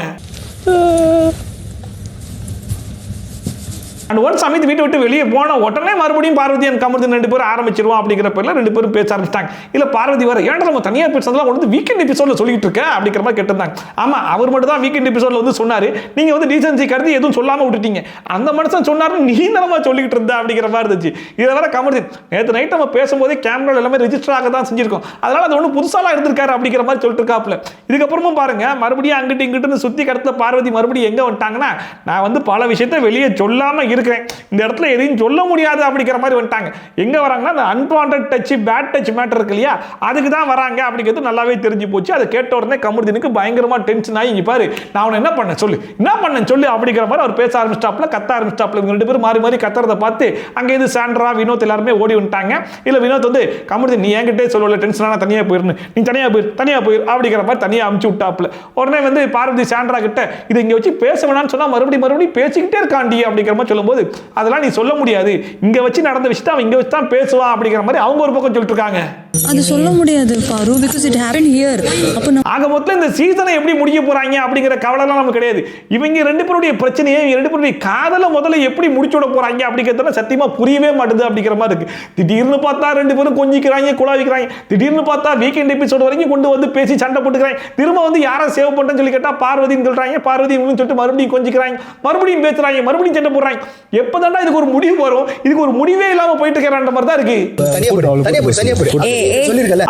அண்ட் ஒன்ஸ் அமித் வீட்டை விட்டு வெளியே போன உடனே மறுபடியும் பார்வதி அண்ட் கமருதீன் ரெண்டு பேரும் ஆரம்பிச்சிருவோம் அப்படிங்கிற பேர்ல ரெண்டு பேரும் பேச ஆரம்பிச்சிட்டாங்க. இல்ல பார்வதி வர ஏன்டா நம்ம தனியா பேசுறதெல்லாம் வந்து வீக்கெண்ட் எபிசோட்ல சொல்லிட்டு இருக்க அப்படிங்கிற மாதிரி கேட்டிருந்தாங்க. ஆமா, அவர் மட்டும் தான் வீக்கெண்ட் எபிசோட்ல வந்து சொன்னாரு, நீங்க வந்து டீசன்சி கருதி எதுவும் சொல்லாம விட்டுட்டீங்க. அந்த மனுஷன் சொன்னாரு, நீ நம்ம சொல்லிட்டு இருந்த அப்படிங்கிற மாதிரி இருந்துச்சு. இதை வர கமருதீன் நேற்று நைட் நம்ம பேசும்போதே கேமரா எல்லாமே ரெஜிஸ்டர் ஆக தான் செஞ்சிருக்கோம், அதனால அது ஒன்றும் புதுசாலாம் இருந்திருக்காரு அப்படிங்கிற மாதிரி சொல்லிட்டு இருக்காப்ல. இதுக்கப்புறமும் பாருங்க, மறுபடியும் அங்கிட்டு இங்கிட்டு சுத்தி கடத்த பார்வதி மறுபடியும் எங்க வந்துட்டாங்கன்னா, நான் வந்து பல விஷயத்த வெளியே சொல்லாம இருக்கிறேன், இந்த இடத்துல எதையும் சொல்ல முடியாது அப்படிங்கிற மாதிரி வந்துட்டாங்க. எங்க வராங்கன்னா, அந்த unwanted touch bad touch matter இருக்கு இல்லையா, அதுக்கு தான் வராங்க அப்படிங்கிறது நல்லாவே தெரிஞ்சு போச்சு. அதை கேட்ட உடனே கமருதீனுக்கு பயங்கரமா டென்ஷன் ஆகி, இங்க பாரு நான் அவனை என்ன பண்ண சொல்லு, என்ன பண்ண சொல்லு அப்படிங்கிற மாதிரி அவர் பேச ஆரம்பிச்சிட்டாப்ல, கத்த ஆரம்பிச்சிட்டாப்ல. இவங்க ரெண்டு பேரும் மாறி மாறி கத்துறத பார்த்து அங்கே இது சாண்ட்ரா வினோத் எல்லாருமே ஓடி வந்துட்டாங்க. இல்ல வினோத் வந்து கமருதீன் நீ என்கிட்டே சொல்லல, டென்ஷனான தனியா போயிரு, நீ தனியா போயிரு அப்படிங்கிற மாதிரி தனியா அமுச்சு விட்டாப்ல. உடனே வந்து பார்வதி சாண்ட்ரா கிட்ட இதை இங்க வச்சு பேச வேணாம்னு சொன்னா மறுபடியும் பேசிக்கிட்டே இருக்காண்டி அப்படிங்கிற மாதிரி சொல்லும்போது, அதெல்லாம் நீ சொல்ல முடியாது, இங்க வச்சு நடந்த விஷயத்தை அவன் இங்க வச்சு தான் பேசுவான் அப்படிங்கிற மாதிரி அவங்க ஒரு பக்கம் சொல்லிட்டு இருக்காங்க. அது சொல்ல முடியாது பாரு, because it happened here. அப்ப ஆக மொத்தம் இந்த சீசனை எப்படி முடிக்க போறாங்க அப்படிங்கிற கவலைலாம் நமக்கு கிடையாது. இவங்க ரெண்டு பேருடைய பிரச்சனையை, ரெண்டு பேருடைய காதலை முதல்ல எப்படி முடிச்சு விட போறாங்க அப்படிங்கிறத சத்தியமா புரியவே மாட்டுது அப்படிங்கிற மாதிரி இருக்கு. திடீர்னு பார்த்தா ரெண்டு பேரும் கொஞ்சிக்கிறாங்க, குழாவிக்கிறாங்க, திடீர்னு பார்த்தா வீக்கெண்ட் எபிசோட் வரைக்கும் கொண்டு வந்து பேசி சண்டை போட்டுக்கிறாங்க, திரும்ப வந்து யாரை சேவ் பண்றேன்னு சொல்லி கேட்டா பார்வதின்னு சொல்றாங்க, பார்வதின்னு சொல்லிட்டு மறுபடியும் கொஞ்சிக்கிறாங்க, மறுபடியும் பேசுறாங்க, மறுபடியும் சண்டை போடுறாங்க. எப்பதான்டா இதுக்கு ஒரு முடிவு வரும்? இதுக்கு ஒரு முடிவே இல்லாம போயிட்டு இருக்கிற மாதிரி தான் இருக்கு.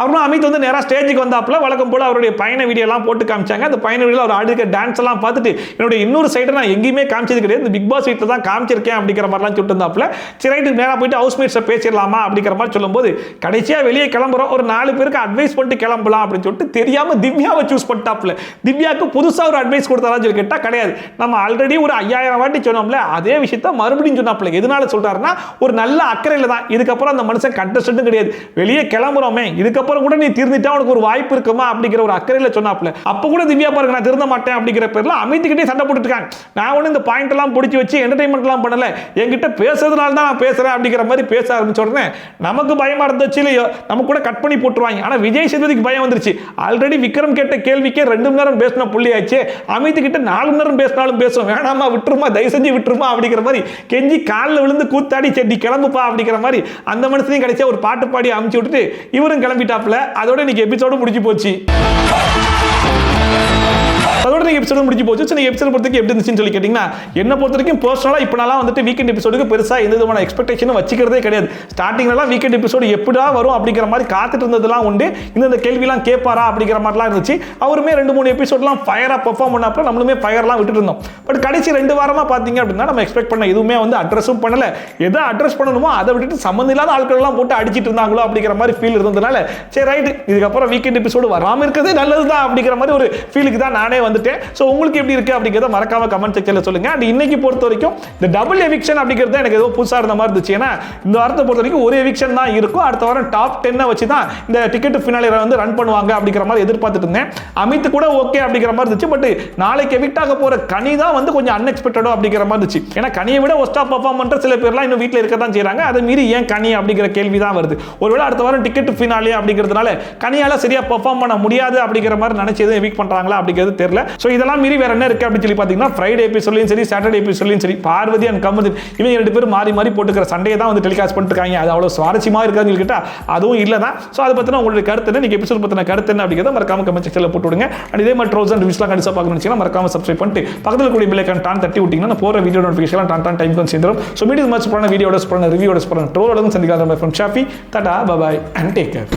அப்புறம் அமித் வந்து நேரா ஸ்டேஜுக்கு வந்தாப்ல. வழக்கம் போல அவருடைய பயண வீடியோ எல்லாம் போட்டு காமிச்சாங்க. அந்த பயண வீடியோல அவர் ஆடுற டான்ஸ் எல்லாம் பார்த்துட்டு, என்னுடைய இன்னொரு சைடை நான் எங்கேயுமே காமிச்சது கிடையாது, இந்த பிக் பாஸ் வீட்ல தான் காமிச்சிருக்கேன் அப்படிங்கிற மாதிரிலாம் சொல்லிட்டு இருந்தாப்ல. சரி ரைட்டு, நேரா போயிட்டு ஹவுஸ்மேட்ஸை பேசிடலாமா அப்படிங்கிற மாதிரி சொல்லும்போது, கடைசியா வெளியே கிளம்புறோம், ஒரு 4 பேருக்கு அட்வைஸ் பண்ணிட்டு கிளம்பலாம் அப்படின்னு சொல்லிட்டு தெரியாம திவ்யாவை சூஸ் பண்ணிட்டாப்ல. திவ்யாவுக்கு புதுசா ஒரு அட்வைஸ் கொடுத்தாரான்னு சொல்லி கேட்டா கிடையாது, நம்ம ஆல்ரெடி ஒரு 5000 வாட்டி சொன்னோம்ல அதே விஷயத்த மறுபடியும் சொன்னாப்ல. எதனால சொல்றாருன்னா, ஒரு நல்ல அக்கறையில தான். இதுக்கப்புறம் அந்த மனுஷன் கண்டஸ்டன்ட்டும் கிடையாது, வெளியே கிளம்புறோமே, இதுக்கப்புறம் கூட நீ திருந்திட்டா உனக்கு ஒரு வாய்ப்பு இருக்குமா அப்படிங்கிற ஒரு அக்கறையில சொன்னாப்ல. அப்ப கூட திவ்யா பாருங்க, நான் திருந்த மாட்டேன் அப்படிங்கிற பேர்ல அமித்கிட்டே சண்டை போட்டுட்டு இருக்காங்க. நான் ஒண்ணு இந்த பாயிண்ட் எல்லாம் பிடிச்சி வச்சு என்டர்டைன்மெண்ட் எல்லாம் பண்ணல, என்கிட்ட பேசுறதுனால தான் நான் பேசுறேன் அப்படிங்கிற மாதிரி பேச ஆரம்பிச்ச உடனே நமக்கு பயமா இருந்துச்சு இல்லையோ, நம்ம கூட கட் பண்ணி போட்டுருவாங்க. ஆனா விஜய் சேதுபதிக்கு பயம் வந்துருச்சு. ஆல்ரெடி விக்ரம் கேட்ட கேள்விக்கே 2 மணி நேரம் பேசின புள்ளி ஆச்சு, அமித் கிட்ட 4 மணி நேரம் பேசினாலும் பேசும், வேணாமா விட்டுருமா, தயவு செஞ்சு விட்டுருமா அப்படிங்கிற மாதிரி கெஞ்சி காலில் விழுந்து கூத்தாடி செடி கிளம்புப்பா அப்படிங்கிற மாதிரி அந்த மனுஷனையும் கிடைச்சா ஒரு பாட்டு பாடி அமுச்சு விட்டுட்டு இவரும் கிளம்பிட்டாப்ல. அதோட இன்னைக்கு எபிசோடு முடிஞ்சு போச்சு. அதோட எபிசோடு முடிஞ்சு போச்சு. சரி, எபிசோட் பொறுத்தவரைக்கும் எப்படி இருந்துச்சுன்னு சொல்லி கேட்டிங்கன்னா, என்ன பொறுத்த வரைக்கும் பர்சனலாக இப்போ நான்லாம் வந்துட்டு வீக்கெண்ட் எபிசோடுக்கு பெருசாக எந்த விதமான எக்ஸ்பெக்டேஷனும் வச்சுக்கிறதே கிடையாது. ஸ்டார்டிங்லாம் வீக்கெண்ட் எபிசோடு எப்படா வரும் அப்படிங்கிற மாதிரி காத்துட்டு இருந்ததுலாம் உண்டு. இந்த கேள்விலாம் கேட்பாரா அப்படிங்கிற மாதிரிலாம் இருந்துச்சு. அவருமே 2-3 எபிசோட்லாம் ஃபயராக பெர்ஃபார்ம் பண்ணப்போ நம்மளுமே ஃபயர்லாம் விட்டுட்டு இருந்தோம். பட் கடைசி 2 வாரமாக பார்த்தீங்க அப்படின்னா நம்ம எக்ஸ்பெக்ட் பண்ண எதுவுமே வந்து அட்ரஸும் பண்ணல. எதை அட்ரஸ் பண்ணணுமோ அதை விட்டுட்டு சம்மந்தம் இல்லாத ஆட்கள்லாம் போட்டு அடிச்சிட்டு இருந்தாங்களோ அப்படிங்கிற மாதிரி ஃபீல் இருந்ததுனால, சரி ரைட்டு, இதுக்கப்புறம் வீக்கெண்ட் எபிசோடு வராமல் இருக்கிறதே நல்லது தான் அப்படிங்கிற மாதிரி ஒரு ஃபீலுக்கு தான் நானே வந்துட்டேன். ஸோ உங்களுக்கு எப்படி இருக்கு அப்படிங்கிறத மறக்காம கமெண்ட் செக்ஷன்ல சொல்லுங்க. அண்ட் இன்னைக்கு பொறுத்த வரைக்கும் இந்த டபுள் எவிக்ஷன் அப்படிங்கிறது எனக்கு ஏதோ புதுசா இருந்த மாதிரி இருந்துச்சு. ஏன்னா இந்த வாரத்தை பொறுத்த வரைக்கும் ஒரு எவிக்ஷன் தான் இருக்கும். அடுத்த வாரம் டாப் 10 வச்சு தான் இந்த டிக்கெட் ஃபினாலே வந்து ரன் பண்ணுவாங்க அப்படிங்கிற மாதிரி எதிர்பார்த்துட்டு இருந்தேன். அமித் கூட ஓகே அப்படிங்கிற மாதிரி இருந்துச்சு. பட் நாளைக்கு எவிக்ட் ஆக போற கனி தான் வந்து கொஞ்சம் அன்எக்ஸ்பெக்டடோ அப்படிங்கிற மாதிரி இருந்துச்சு. ஏன்னா கனியை விட ஒஸ்டா பெர்ஃபார்ம் பண்ற சில பேர்லாம் இன்னும் வீட்டில் இருக்க தான் செய்றாங்க. அதை மீறி ஏன் கனி அப்படிங்கிற கேள்வி தான் வருது. ஒருவேளை அடுத்த வாரம் டிக்கெட் ஃபினாலே அப்படிங்கிறதுனால கனியால சரியா பெர்ஃபார்ம் பண்ண முடியாது அப்படிங்கிற மாதிரி நினைச்சு எதுவும் எவிக்ட் பண்றாங்களா அப்படிங்கிறது தெரியல. ஸோ இதெல்லாம் மீறி வேற என்ன இருக்கு அப்படின்னு சொல்லி பார்த்தீங்கன்னா ஃப்ரைடே எபிசோட்லையும் சரி சாட்டர்டே எபிசோட்லையும் சரி பார்வதி அண்ட் கமல் இவங்க ரெண்டு பேரும் மாறி மாறி போட்டுக்கிற சண்டையை தான் வந்து டெலிகாஸ்ட் பண்ணிட்டு இருக்காங்க. அது அவ்வளவு சுவாரஸ்யமா இருக்காதுன்னு கேட்டா அதுவும் இல்லை தான். ஸோ அதை பத்தின உங்களுடைய கருத்து என்ன, நீங்க எபிசோட் பத்தின கருத்து என்ன அப்படிங்கிறத மறக்காம கமெண்ட் செக்ஷன்ல போட்டு விடுங்க. அண்ட் இதே மாதிரி ட்ரோஸ் அண்ட் ரிவ்யூஸ்லாம் கண்டிப்பா பார்க்கணும்னு மறக்காம சப்ஸ்கிரைப் பண்ணிட்டு பக்கத்தில் கூடிய பெல் ஐகான் டான் தட்டி விட்டீங்கன்னா நான் போற வீடியோ நோட்டிஃபிகேஷன் டான் டைம் வந்து சேர்ந்துரும். ஸோ மீட் இது மச் பண்ண வீடியோட பண்ண ரிவ்யூட பண்ண ட்ரோலோட சந்திக்கலாம். From Shafi tata bye and take care.